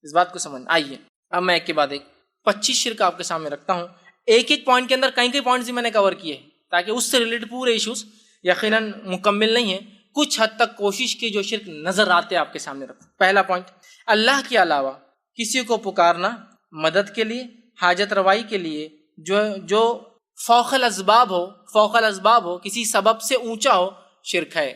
اس بات کو سمجھ آئیے. اب میں ایک کے بعد ایک 25 شرک آپ کے سامنے رکھتا ہوں. ایک ایک پوائنٹ کے اندر کئی پوائنٹس بھی میں نے کور کیے تاکہ اس سے ریلیٹڈ پورے ایشوز یقیناً مکمل نہیں ہیں, کچھ حد تک کوشش کی جو شرک نظر آتے آپ کے سامنے رکھوں. پہلا پوائنٹ, اللہ کے علاوہ کسی کو پکارنا مدد کے لیے, حاجت روائی کے لیے, جو فوق الاسباب ہو, کسی سبب سے اونچا ہو, شرک ہے.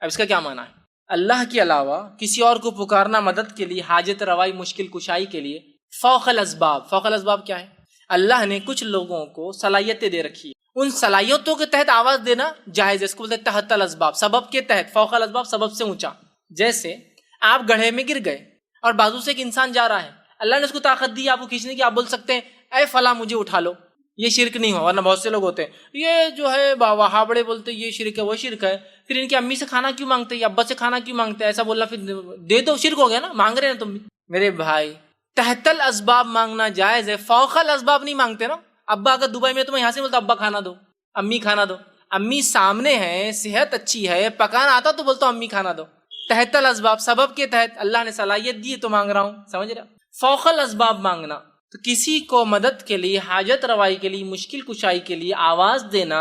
اب اس کا کیا معنی ہے؟ اللہ کے علاوہ کسی اور کو پکارنا مدد کے لیے, حاجت روائی, مشکل کشائی کے لیے, فوق الاسباب کیا ہے؟ اللہ نے کچھ لوگوں کو صلاحیتیں دے رکھی ہے, ان صلاحیتوں کے تحت آواز دینا جائز ہے. اس کو بولتے ہیں تحت الاسباب, سبب کے تحت. فوق الاسباب سبب سے اونچا. جیسے آپ گڑھے میں گر گئے اور بازو سے ایک انسان جا رہا ہے, اللہ نے اس کو طاقت دی آپ کو کھینچنے کی, آپ بول سکتے ہیں اے فلاں مجھے اٹھا لو. یہ شرک نہیں ہو. ورنہ بہت سے لوگ ہوتے ہیں یہ جو ہے وہابڑے بولتے یہ شرک ہے وہ شرک ہے, پھر ان کی امی سے کھانا کیوں مانگتے یا ابا سے کھانا کیوں مانگتے, ایسا بولنا پھر دے دو, شرک ہو گیا نا, مانگ رہے ہیں تم بھی. میرے بھائی تحت الاسباب مانگنا جائز ہے, فوق الاسباب نہیں مانگتے نا. ابا اگر دبئی میں تمہیں یہاں سے بولتا ابا کھانا دو, امی کھانا دو, امی سامنے ہے, صحت اچھی ہے, پکانا آتا تو بولتا امی کھانا دو. تحت الاسباب سبب کے تحت اللہ نے صلاحیت دی تو مانگ رہا ہوں, سمجھ رہا. فوق الاسباب مانگنا تو کسی کو مدد کے لیے, حاجت روائی کے لیے, مشکل کشائی کے لیے آواز دینا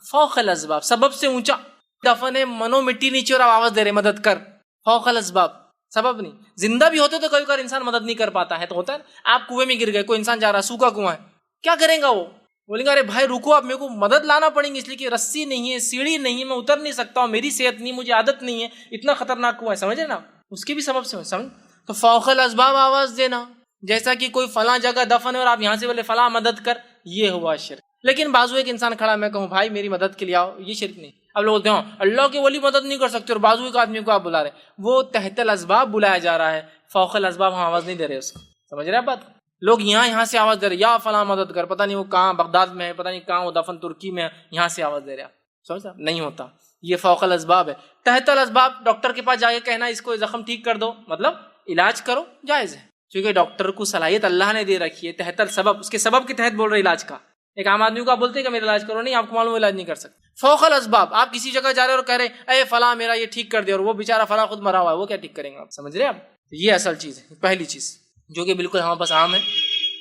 فوق الاسباب, سبب سے اونچا. دفن منو مٹی نیچے اور آواز دے رہے مدد کر, فوق الاسباب, سبب نہیں. زندہ بھی ہوتے تو کبھی کبھار انسان مدد نہیں کر پاتا ہے, تو ہوتا ہے آپ کنویں میں گر گئے, کوئی انسان جا رہا, سوکھا کنواں ہے, کیا کریں گا وہ؟ بولیں گے ارے بھائی رکو, آپ میرے کو مدد لانا پڑیں گی, اس لیے کہ رسی نہیں ہے, سیڑھی نہیں ہے, میں اتر نہیں سکتا ہوں, میری صحت نہیں, مجھے عادت نہیں ہے, اتنا خطرناک کنواں ہے, سمجھے نا, اس کے بھی سبب سے سمجھ. تو فوق الاسباب آواز دینا, جیسا کہ کوئی فلاں جگہ دفن ہے اور آپ یہاں سے بولے فلاں مدد کر, یہ ہوا شرک. لیکن بازو ایک انسان کھڑا, میں کہوں بھائی میری مدد کے لیے آؤ, یہ شرک نہیں. اب لوگ بولتے ہیں اللہ کے ولی مدد نہیں کر سکتے اور بازو ایک آدمی کو آپ بلا رہے, وہ تحت الاسباب بلایا جا رہا ہے, فوق الاسباب ہم آواز نہیں دے رہے اس کو, سمجھ رہے ہیں بات. لوگ یہاں سے آواز دے رہے, یا فلاں مدد کر, پتہ نہیں وہ کہاں بغداد میں ہے, پتہ نہیں کہاں وہ دفن ترکی میں ہے, یہاں سے آواز دے رہے, سمجھ نہیں ہوتا, یہ فوق الاسباب ہے. تحت الاسباب ڈاکٹر کے پاس جا کے کہنا اس کو زخم ٹھیک کر دو, مطلب علاج کرو, جائز ہے, کیونکہ ڈاکٹر کو صلاحیت اللہ نے دے رکھی ہے. تحت السبب, اس کے سبب کے تحت بول رہے علاج کا. ایک عام آدمی کو آپ بولتے ہیں کہ میرا علاج کرو, نہیں, آپ کو معلوم علاج نہیں کر سکتے. فوق الاسباب, آپ کسی جگہ جا رہے اور کہہ رہے اے فلاں میرا یہ ٹھیک کر دے, اور وہ بیچارہ فلاں خود مرا ہوا ہے, وہ کیا ٹھیک کریں گے آپ, سمجھ رہے ہیں آپ. یہ اصل چیز ہے, پہلی چیز جو کہ بالکل ہمارے پاس عام ہے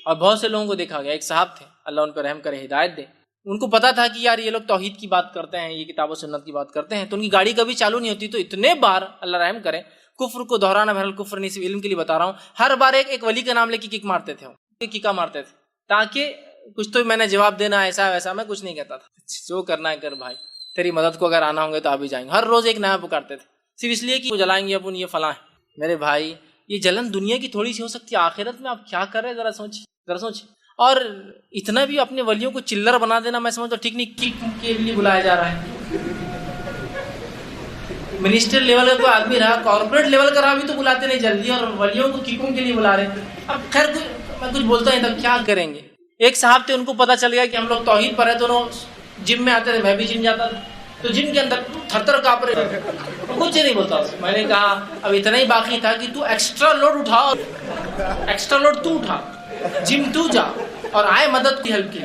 اور بہت سے لوگوں کو دیکھا گیا. ایک صاحب تھے, اللہ ان پہ رحم کرے, ہدایت دے, ان کو پتا تھا کہ یار یہ لوگ توحید کی بات کرتے ہیں, یہ کتاب و سنت کی بات کرتے ہیں, تو ان کی گاڑی کبھی چالو نہیں ہوتی, تو اتنے بار اللہ رحم کرے, کفر کو دہرانا بہرحال کفر نہیں, صرف علم کے لیے بتا رہا ہوں, ہر بار ایک ولی کا نام لے کے کک مارتے تھے, کیکا مارتے تھے, تاکہ کچھ تو میں نے جواب دینا, ایسا ویسا, میں کچھ نہیں کہتا تھا, جو کرنا ہے کر بھائی, تیری مدد کو اگر آنا ہوں گے تو آپ بھی جائیں گے. ہر روز ایک نیا پکارتے تھے, صرف اس لیے کہ وہ جلائیں گے اپن, یہ فلاں ہے. میرے بھائی یہ جلن دنیا کی تھوڑی سی ہو سکتی ہے, آخرت میں آپ کیا کر رہے ہیں ذرا سوچ. اور اتنا بھی اپنے ولیوں کو چلر بنا دینا میں سمجھتا ہوں ٹھیک نہیں. کک کے لیے بلایا جا رہا ہے, منسٹر لیول کا کوئی آدمی رہا, کارپوریٹ لیول کا رہا بھی تو بلاتے نہیں جلدی, اور ولیوں کو ککوں کے لیے بلا رہے ہیں. اب خیر میں کچھ بولتا نہیں تھا, کیا کریں گے. ایک صاحب تھے, ان کو پتا چل گیا کہ ہم لوگ توحید پر ہیں, تو جم میں آتے تھے, میں بھی جم جاتا تھا, تو جم کے اندر تھر تھر کانپ رہے, کچھ نہیں بولتا. میں نے کہا اب اتنا ہی باقی تھا کہ تو ایکسٹرا لوڈ اٹھا, ایکسٹرا لوڈ تو اٹھا, جم تو جا اور آئے مدد کی ہیلپ کی.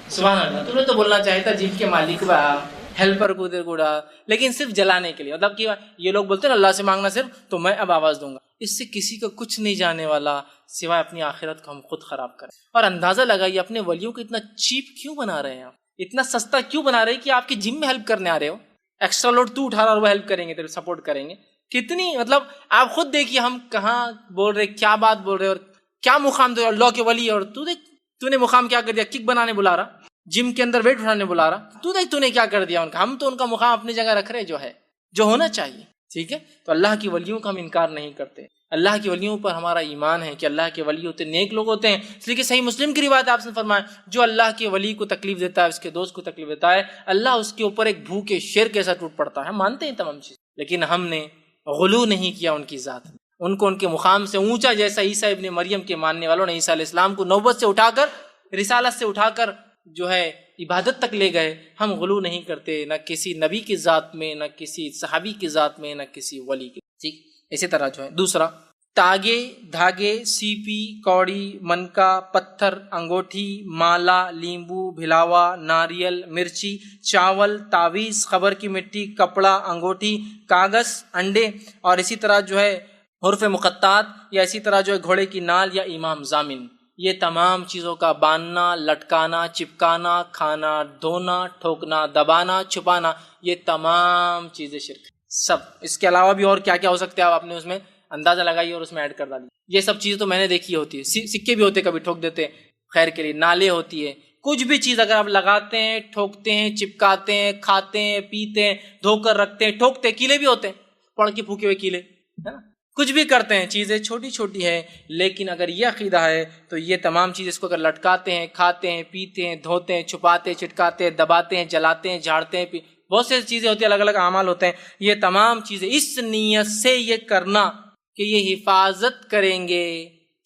سبحان اللہ, تو نے تو بولنا چاہیے تھا جم کے مالک با ہیلپر کو دے گوڑا, لیکن صرف جلانے کے لیے. مطلب کہ یہ لوگ بولتے ہیں اللہ سے مانگنا صرف, تو میں اب آواز دوں گا. اس سے کسی کا کچھ نہیں جانے والا سوائے اپنی آخرت کو ہم خود خراب کریں. اور اندازہ لگائیے اپنے ولیوں کو اتنا چیپ کیوں بنا رہے ہیں آپ, اتنا سستا کیوں بنا رہے ہیں کہ آپ کی جم میں ہیلپ کرنے آ رہے ہو. ایکسٹرا لوڈ تو اٹھا رہا اور وہ ہیلپ کریں گے, تیرے سپورٹ کریں گے. کتنی مطلب آپ خود دیکھیے ہم کہاں بول رہے, کیا بات بول رہے, اور کیا مقام دے اللہ کے ولی. اور تو دیکھ تو نے مقام کیا کر دیا, کک بنانے بلا رہا, جم کے اندر ویٹ اٹھانے بلا رہا, تو دیکھ تو نے کیا کر دیا ان کا. ہم تو ان کا مقام اپنی جگہ رکھ رہے جو ہے, جو ہونا چاہیے, ٹھیک ہے. تو اللہ کی ولیوں کا ہم انکار نہیں کرتے. اللہ کی ولیوں پر ہمارا ایمان ہے کہ اللہ کے ولی ہوتے نیک لوگ ہوتے ہیں. اس لیے کہ صحیح مسلم کی روایت آپ نے فرمایا, جو اللہ کے ولی کو تکلیف دیتا ہے, اس کے دوست کو تکلیف دیتا ہے, اللہ اس کے اوپر ایک بھوکے شیر کیسا ٹوٹ پڑتا ہے. ہم مانتے ہیں تمام چیز, لیکن ہم نے غلو نہیں کیا ان کی ذات, ان کو ان کے مقام سے اونچا, جیسا عیسیٰ ابن مریم کے ماننے والوں نے عیسیٰ علیہ السلام کو نوبت سے اٹھا کر, رسالت سے اٹھا کر جو ہے عبادت تک لے گئے. ہم غلو نہیں کرتے, نہ کسی نبی کی ذات میں, نہ کسی صحابی کی ذات میں, نہ کسی ولی کی. ٹھیک, اسی طرح جو ہے دوسرا, تاگے, دھاگے, سیپی, کوڑی, منکا, پتھر, انگوٹھی, مالا, لیمبو, بھلاوا, ناریل, مرچی, چاول, تعویذ, خبر کی مٹی, کپڑا, انگوٹھی, کاغذ, انڈے, اور اسی طرح جو ہے حروف مقطعات یا اسی طرح جو ہے گھوڑے کی نال یا امام ضامن، یہ تمام چیزوں کا باندھنا، لٹکانا، چپکانا، کھانا، دھونا، ٹھوکنا، دبانا، چھپانا، یہ تمام چیزیں شرک ہے سب۔ اس کے علاوہ بھی اور کیا کیا ہو سکتے ہیں آپ اپنے اس میں اندازہ لگائیے اور اس میں ایڈ کر ڈالیے۔ یہ سب چیزیں تو میں نے دیکھی ہوتی ہے، سکے بھی ہوتے کبھی ٹھوک دیتے خیر کے لیے، نالے ہوتی ہے، کچھ بھی چیز اگر آپ لگاتے ہیں، ٹھوکتے ہیں، چپکاتے ہیں، کھاتے ہیں، پیتے ہیں، دھو کر رکھتے ہیں، ٹھوکتے ہیں، کیلے بھی ہوتے ہیں، پڑھ کے پھوکے ہوئے کیلے، ہے نا، کچھ بھی کرتے ہیں، چیزیں چھوٹی چھوٹی ہیں، لیکن اگر یہ عقیدہ ہے تو یہ تمام چیز اس کو اگر لٹکاتے ہیں، کھاتے ہیں، پیتے ہیں، دھوتے ہیں، چھپاتے ہیں، چٹکاتے ہیں، دباتے ہیں، جلاتے ہیں، جھاڑتے ہیں، بہت سی چیزیں ہوتی ہیں، الگ الگ اعمال ہوتے ہیں، یہ تمام چیزیں اس نیت سے یہ کرنا کہ یہ حفاظت کریں گے،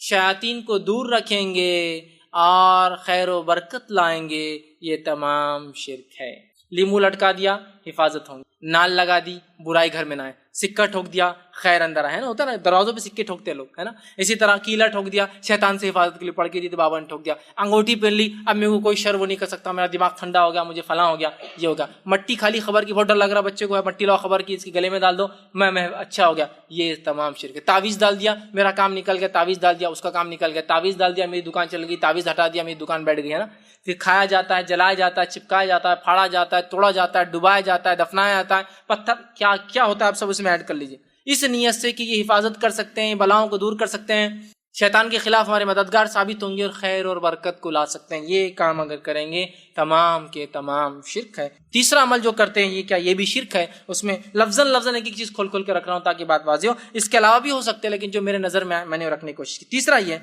شیاطین کو دور رکھیں گے اور خیر و برکت لائیں گے، یہ تمام شرک ہے۔ لیمو لٹکا دیا، حفاظت ہوں گی، نال لگا دی، برائی گھر میں نہ آئے، سکہ ٹھوک دیا، خیر اندر آئے، ہے نا، ہوتا ہے نا دروازوں پہ سکے ٹھوکتے ہیں لوگ، ہے نا، اسی طرح کیلا ٹھوک دیا، شیطان سے حفاظت کے لیے پڑھ کے دی تو بابا نے ٹھوک دیا، انگوٹھی پہن لی، اب میرے کو کوئی شر وہ نہیں کر سکتا، میرا دماغ ٹھنڈا ہو گیا، مجھے فلاں ہو گیا، یہ ہوگا، مٹی خالی خبر کی، بہت ڈر لگ رہا بچے کو ہے، مٹی لاؤ خبر کی، اس کے گلے میں ڈال دو، میں اچھا ہو گیا، یہ تمام شرک ہے۔ تعویذ ڈال دیا، میرا کام نکل گیا، تعویذ ڈال دیا، اس کا کام نکل گیا، تعویذ ڈال دیا، میری دکان چل گئی، تعویذ ہٹا دیا، میری دکان بیٹھ گئی، ہے نا، پھر کھایا جاتا ہے، جلایا جاتا ہے، چپکایا جاتا ہے، پھاڑا جاتا ہے، توڑا جاتا ہے، ڈبایا جاتا ہے، دفنایا جاتا ہے، پتھر کیا کیا ہوتا ہے آپ سب اس میں ایڈ کر لیجیے، اس نیت سے کہ یہ حفاظت کر سکتے ہیں، بلاؤں کو دور کر سکتے ہیں، شیطان کے خلاف ہمارے مددگار ثابت ہوں گے اور خیر اور برکت کو لا سکتے ہیں، یہ کام اگر کریں گے تمام کے تمام شرک ہے۔ تیسرا عمل جو کرتے ہیں یہ کیا، یہ بھی شرک ہے، اس میں لفظاً ایک ایک چیز کھول کے رکھ رہا ہوں تاکہ بات واضح ہو، اس کے علاوہ بھی ہو سکتے ہیں لیکن جو میرے نظر میں نے رکھنے کی کوشش کی۔ تیسرا یہ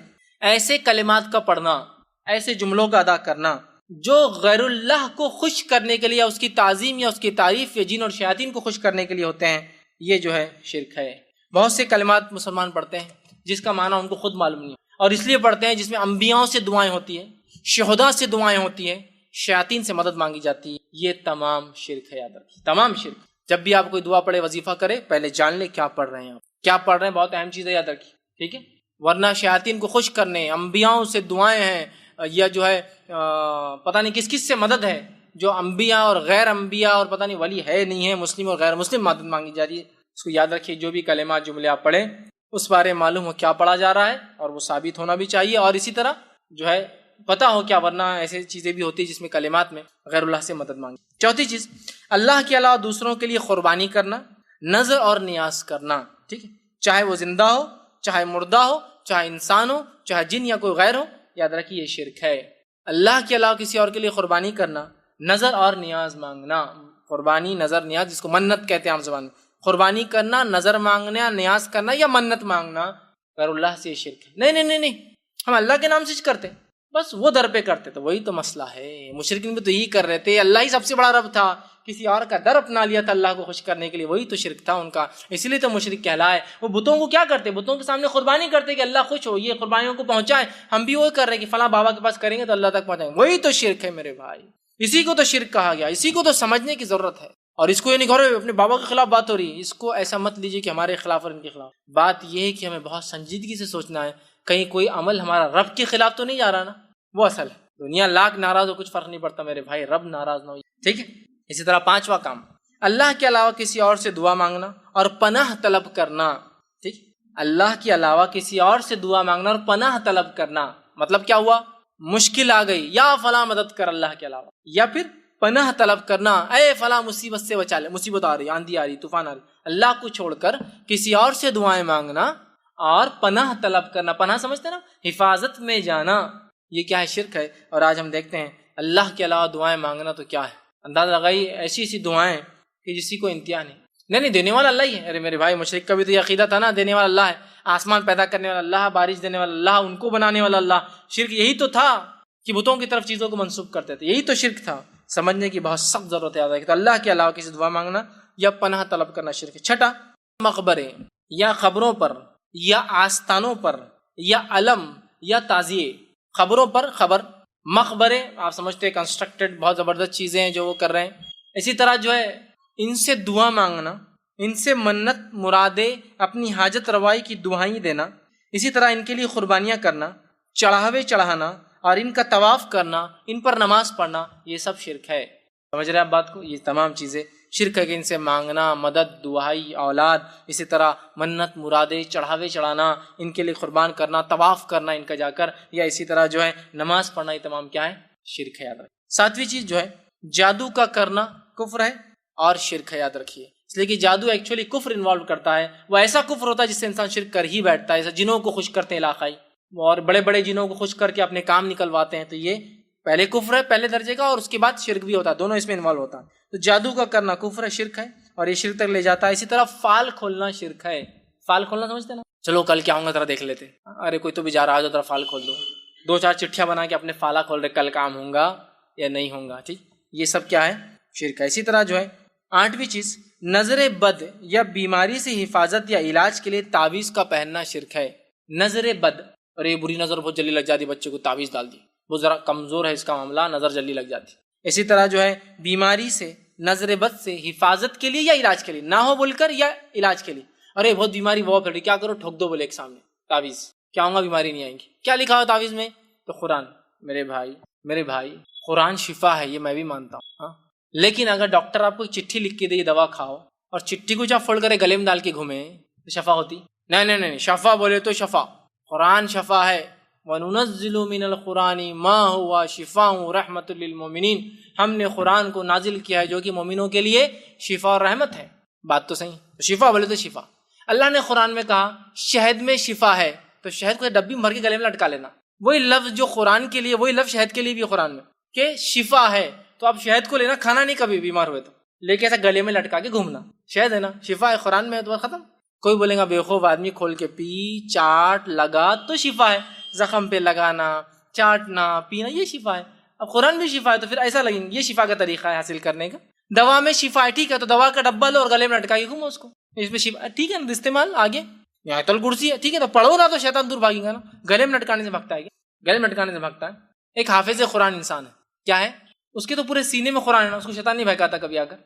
ایسے کلمات کا پڑھنا، ایسے جملوں کا ادا کرنا جو غیر اللہ کو خوش کرنے کے لیے یا اس کی تعظیم یا اس کی تعریف یا جن اور شیاطین کو خوش کرنے کے لیے ہوتے ہیں، یہ جو ہے شرک ہے۔ بہت سے کلمات مسلمان پڑھتے ہیں جس کا معنی ان کو خود معلوم نہیں ہے، اور اس لیے پڑھتے ہیں جس میں انبیاء سے دعائیں ہوتی ہیں، شہداء سے دعائیں ہوتی ہیں، شیاطین سے مدد مانگی جاتی ہے، یہ تمام شرک ہے، یاد رکھیے تمام شرک۔ جب بھی آپ کوئی دعا پڑھے، وظیفہ کرے، پہلے جان لے کیا پڑھ رہے ہیں، آپ کیا پڑھ رہے ہیں، بہت اہم چیز ہے، یاد رکھیے، ٹھیک ہے، ورنہ شیاطین کو خوش کرنے، انبیاء سے دعائیں ہیں، یا جو ہے پتہ نہیں کس کس سے مدد ہے، جو انبیاء اور غیر انبیاء اور پتہ نہیں ولی ہے نہیں ہے، مسلم اور غیر مسلم مدد مانگی جا رہی ہے، اس کو یاد رکھیے۔ جو بھی کلمات جملے آپ پڑھیں اس بارے معلوم ہو کیا پڑھا جا رہا ہے اور وہ ثابت ہونا بھی چاہیے، اور اسی طرح جو ہے پتہ ہو کیا، ورنہ ایسے چیزیں بھی ہوتی ہیں جس میں کلمات میں غیر اللہ سے مدد مانگی۔ چوتھی چیز، اللہ کے علاوہ دوسروں کے لیے قربانی کرنا، نذر اور نیاز کرنا، ٹھیک ہے، چاہے وہ زندہ ہو، چاہے مردہ ہو، چاہے انسان ہو، چاہے جن یا کوئی غیر ہو، یاد رکھیے یہ شرک ہے۔ اللہ کے علاوہ کسی اور کے لیے قربانی کرنا، نذر اور نیاز مانگنا، قربانی، نذر، نیاز، جس کو منت کہتے ہیں عام زبان میں، قربانی کرنا، نظر مانگنا، نیاز کرنا یا منت مانگنا غیر اللہ سے یہ شرک ہے۔ نہیں، ہم اللہ کے نام سے کرتے، بس وہ در پہ کرتے، تو وہی تو مسئلہ ہے، مشرکین بھی تو یہی کر رہے تھے، اللہ ہی سب سے بڑا رب تھا، کسی اور کا در اپنا لیا تھا اللہ کو خوش کرنے کے لیے، وہی تو شرک تھا ان کا، اسی لیے تو مشرک کہلائے۔ وہ بتوں کو کیا کرتے، بتوں کے سامنے قربانی کرتے کہ اللہ خوش ہو، یہ قربانیوں کو پہنچائے، ہم بھی وہی کر رہے کہ فلاں بابا کے پاس کریں گے تو اللہ تک پہنچائیں گے، وہی تو شرک ہے میرے بھائی، اسی کو تو شرک کہا گیا، اسی کو تو سمجھنے کی ضرورت ہے، اور اس کو یہ نہیں کہ اپنے بابا کے خلاف بات ہو رہی ہے، اس کو ایسا مت لیجیے کہ ہمارے خلاف اور ان کے خلاف، بات یہ ہے کہ ہمیں بہت سنجیدگی سے سوچنا ہے، کہیں کوئی عمل ہمارا رب کے خلاف تو نہیں جا رہا نا، وہ اصل ہے، دنیا لاکھ ناراض ہو کچھ فرق نہیں پڑتا میرے بھائی، رب ناراض نہ ہو، ٹھیک ہے۔ اسی طرح پانچواں کام، اللہ کے علاوہ کسی اور سے دعا مانگنا اور پناہ طلب کرنا، ٹھیک، اللہ کے علاوہ کسی اور سے دعا مانگنا اور پناہ طلب کرنا، مطلب کیا ہوا، مشکل آ گئی یا فلاں مدد کر اللہ کے علاوہ، یا پھر پناہ طلب کرنا، اے فلاں مصیبت سے بچا لے، مصیبت آ رہی، آندھی آ رہی، طوفان آ رہی، اللہ کو چھوڑ کر کسی اور سے دعائیں مانگنا اور پناہ طلب کرنا، پناہ سمجھتے نا، حفاظت میں جانا، یہ کیا ہے، شرک ہے۔ اور آج ہم دیکھتے ہیں اللہ کے علاوہ دعائیں مانگنا تو کیا ہے، اندازہ لگائی، ایسی دعائیں کہ جسی کو انتہا نہیں، دینے والا اللہ ہی ہے۔ ارے میرے بھائی، مشرک کا بھی تو یہ عقیدہ تھا نا، دینے والا اللہ ہے، آسمان پیدا کرنے والا اللہ، بارش دینے والا اللہ، ان کو بنانے والا اللہ، شرک یہی تو تھا کہ بتوں کی طرف چیزوں کو منسوب کرتے تھے، یہی تو شرک تھا، سمجھنے کی بہت سخت ضرورت ہے کہ تو اللہ کے علاوہ کسی دعا مانگنا یا پناہ طلب کرنا شرک ہے۔ چھٹا، مقبرے یا خبروں پر یا آستانوں پر یا علم یا تعزیے، خبروں پر خبر، مقبرے آپ سمجھتے ہیں کنسٹرکٹڈ بہت زبردست چیزیں ہیں جو وہ کر رہے ہیں، اسی طرح جو ہے ان سے دعا مانگنا، ان سے منت مرادیں، اپنی حاجت روائی کی دعائیں دینا، اسی طرح ان کے لیے قربانیاں کرنا، چڑھاوے چڑھانا اور ان کا طواف کرنا، ان پر نماز پڑھنا، یہ سب شرک ہے۔ سمجھ رہے ہیں آپ بات کو، یہ تمام چیزیں شرک ہے کہ ان سے مانگنا مدد، دعائی، اولاد، اسی طرح منت، مرادیں، چڑھاوے چڑھانا، ان کے لیے قربان کرنا، طواف کرنا ان کا جا کر، یا اسی طرح جو ہے نماز پڑھنا، یہ تمام کیا ہے؟ شرک ہے، یاد رکھیں۔ ساتویں چیز جو ہے جادو کا کرنا کفر ہے اور شرک ہے، یاد رکھیے، اس لیے کہ جادو ایکچولی کفر انوالو کرتا ہے، وہ ایسا کفر ہوتا ہے جس سے انسان شرک کر ہی بیٹھتا ہے، ایسا جنوں کو خوش کرتے ہیں علاقائی، اور بڑے بڑے جنوں کو خوش کر کے اپنے کام نکلواتے ہیں، تو یہ پہلے کفر ہے پہلے درجے کا، اور اس کے بعد شرک بھی ہوتا ہے، دونوں اس میں انوالو ہوتا ہے۔ تو جادو کا کرنا کفر ہے، شرک ہے، اور یہ شرک تک لے جاتا ہے۔ اسی طرح فال کھولنا شرک ہے، فال کھولنا سمجھتے نا؟ چلو کل کیا آؤں گا ذرا دیکھ لیتے، ارے کوئی تو بھی جا رہا ہے ذرا فال کھول دو، 2-4 چٹھیاں بنا کے اپنے فالا کھول رہے، کل کام ہوں گا یا نہیں ہوں گا، ٹھیک، یہ سب کیا ہے؟ شرک ہے۔ اسی طرح جو ہے 8ویں چیز نظر بد یا بیماری سے حفاظت یا علاج کے لیے تعویذ کا پہننا شرک ہے۔ نظر بد، اور یہ بری نظر بہت جلدی لگ جاتی، بچے کو تعویذ ڈال دی، وہ ذرا کمزور ہے اس کا معاملہ، نظر جلدی لگ جاتی۔ اسی طرح جو ہے بیماری سے، نظر بد سے حفاظت کے لیے یا علاج کے لیے، نہ ہو بول کر یا علاج کے لیے، ارے بہت بیماری وہ پھیل رہی، کیا کرو؟ ٹھوک دو بولے ایک سامنے تعویذ، کیا ہوں گا؟ بیماری نہیں آئیں گی۔ کیا لکھا ہو تعویذ میں؟ تو قرآن۔ میرے بھائی قرآن شفا ہے، یہ میں بھی مانتا ہوں، ہاں، لیکن اگر ڈاکٹر آپ کو چٹھی لکھ کے دے یہ دوا کھاؤ، اور چٹھی کو جب فوڑ کرے گلے میں ڈال کے گھومے، تو شفا ہوتی؟ نہیں، شفا بولے تو شفا، قرآن شفا ہے، وَنُنَزِّلُ مِنَ الْقُرْآنِ مَا هُوَ شِفَاءٌ رَحْمَةٌ لِّلْمُؤْمِنِينَ، ہم نے قرآن کو نازل کیا ہے جو کہ مومنوں کے لیے شفا اور رحمت ہے۔ بات تو صحیح، شفا بولے تو شفا۔ اللہ نے قرآن میں کہا شہد میں شفا ہے، تو شہد کو ڈبی میں بھر کے گلے میں لٹکا لینا، وہی لفظ جو قرآن کے لیے، وہی لفظ شہد کے لیے بھی قرآن میں کہ شفا ہے، تو آپ شہد کو لینا، کھانا نہیں کبھی بیمار ہوئے تو، لیکن ایسا گلے میں لٹکا کے گھومنا، شہد ہے نا، شفا ہے، قرآن میں ہے، تو ختم۔ کوئی بولے گا بیوقوف آدمی کھول کے پی، چاٹ، لگا تو شفا ہے، زخم پہ لگانا، چاٹنا، پینا، یہ شفا ہے۔ اب قرآن بھی شفا ہے تو پھر ایسا لگیں گے، یہ شفا کا طریقہ ہے حاصل کرنے کا۔ دوا میں شفا ہے، ٹھیک ہے، تو دوا کا ڈبہ لو اور گلے میں لٹکا کے گھومو اس کو، اس میں شفا، ٹھیک ہے نا، استعمال آگے۔ آیت الکرسی ہے، ٹھیک ہے، تو پڑھو نا تو شیطان دور بھاگے گا نا، گلے میں لٹکانے سے بھگتا ہے، گلے میں لٹکانے سے بھگتا ہے۔ ایک حافظ قرآن انسان ہے، کیا ہے؟ اس کے تو پورے سینے میں قرآن ہے نا، اس کو شیطان نہیں بہکاتا کبھی آ کر،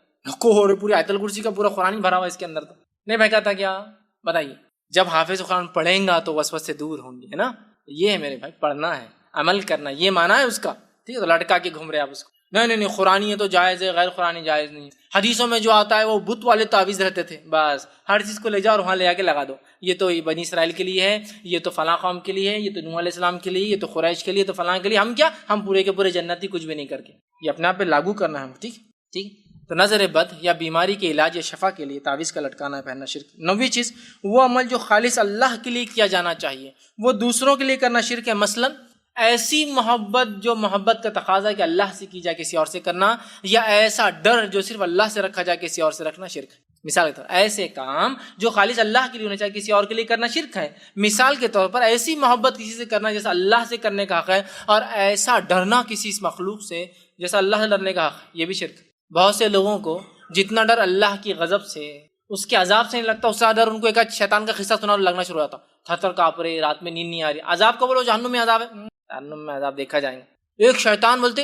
پوری آیت الکرسی کا پورا قرآن ہی بھرا ہوا اس کے اندر، تو نہیں بہکاتا کیا؟ بتائیے۔ جب حافظ قرآن پڑھیں گا تو وسوسے دور ہوں گے، ہے نا؟ یہ ہے میرے بھائی، پڑھنا ہے، عمل کرنا، یہ مانا ہے اس کا، ٹھیک ہے، تو لٹکا کے گھوم رہے آپ اس کو، نہیں، قرآنی ہے تو جائز ہے، غیر قرآنی جائز نہیں۔ حدیثوں میں جو آتا ہے وہ بت والے تعویذ رہتے تھے، بس ہر چیز کو لے جاؤ اور وہاں لے آ کے لگا دو، یہ تو بنی اسرائیل کے لیے ہے، یہ تو فلاں قوم کے لیے ہے، یہ تو نوح علیہ السلام کے لیے، یہ تو قریش کے لیے، تو فلاں کے لیے، ہم کیا، ہم پورے کے پورے جنتی کچھ بھی نہیں کر کے، یہ اپنے آپ پہ لاگو کرنا ہے، ٹھیک۔ تو نظر بد یا بیماری کے علاج یا شفا کے لیے تعویذ کا لٹکانا ہے، پہننا شرک۔ 9ویں چیز وہ عمل جو خالص اللہ کے لیے کیا جانا چاہیے وہ دوسروں کے لیے کرنا شرک ہے، مثلا ایسی محبت جو محبت کا تقاضا ہے کہ اللہ سے کی جائے کسی اور سے کرنا، یا ایسا ڈر جو صرف اللہ سے رکھا جائے کسی اور سے رکھنا شرک ہے۔ مثال کے طور پر ایسے کام جو خالص اللہ کے لیے ہونے چاہیے کسی اور کے لیے کرنا شرک ہے۔ مثال کے طور پر ایسی محبت کسی سے کرنا جیسا اللہ سے کرنے کا حق ہے، اور ایسا ڈرنا کسی اس مخلوق سے جیسا اللہ سے ڈرنے کا حق ہے، یہ بھی شرک ہے۔ بہت سے لوگوں کو جتنا ڈر اللہ کی غضب سے، اس کے عذاب سے نہیں لگتا، اس سے ڈر ان کو ایک شیطان کا قصہ سنا لگنا شروع ہوتا، تھر تھر کانپ رہے، رات میں نیند نہیں آ رہی۔ عذاب کو بولو جہنم میں عذاب ہے، جہنم میں عذاب دیکھا جائیں گے۔ ایک شیطان بولتے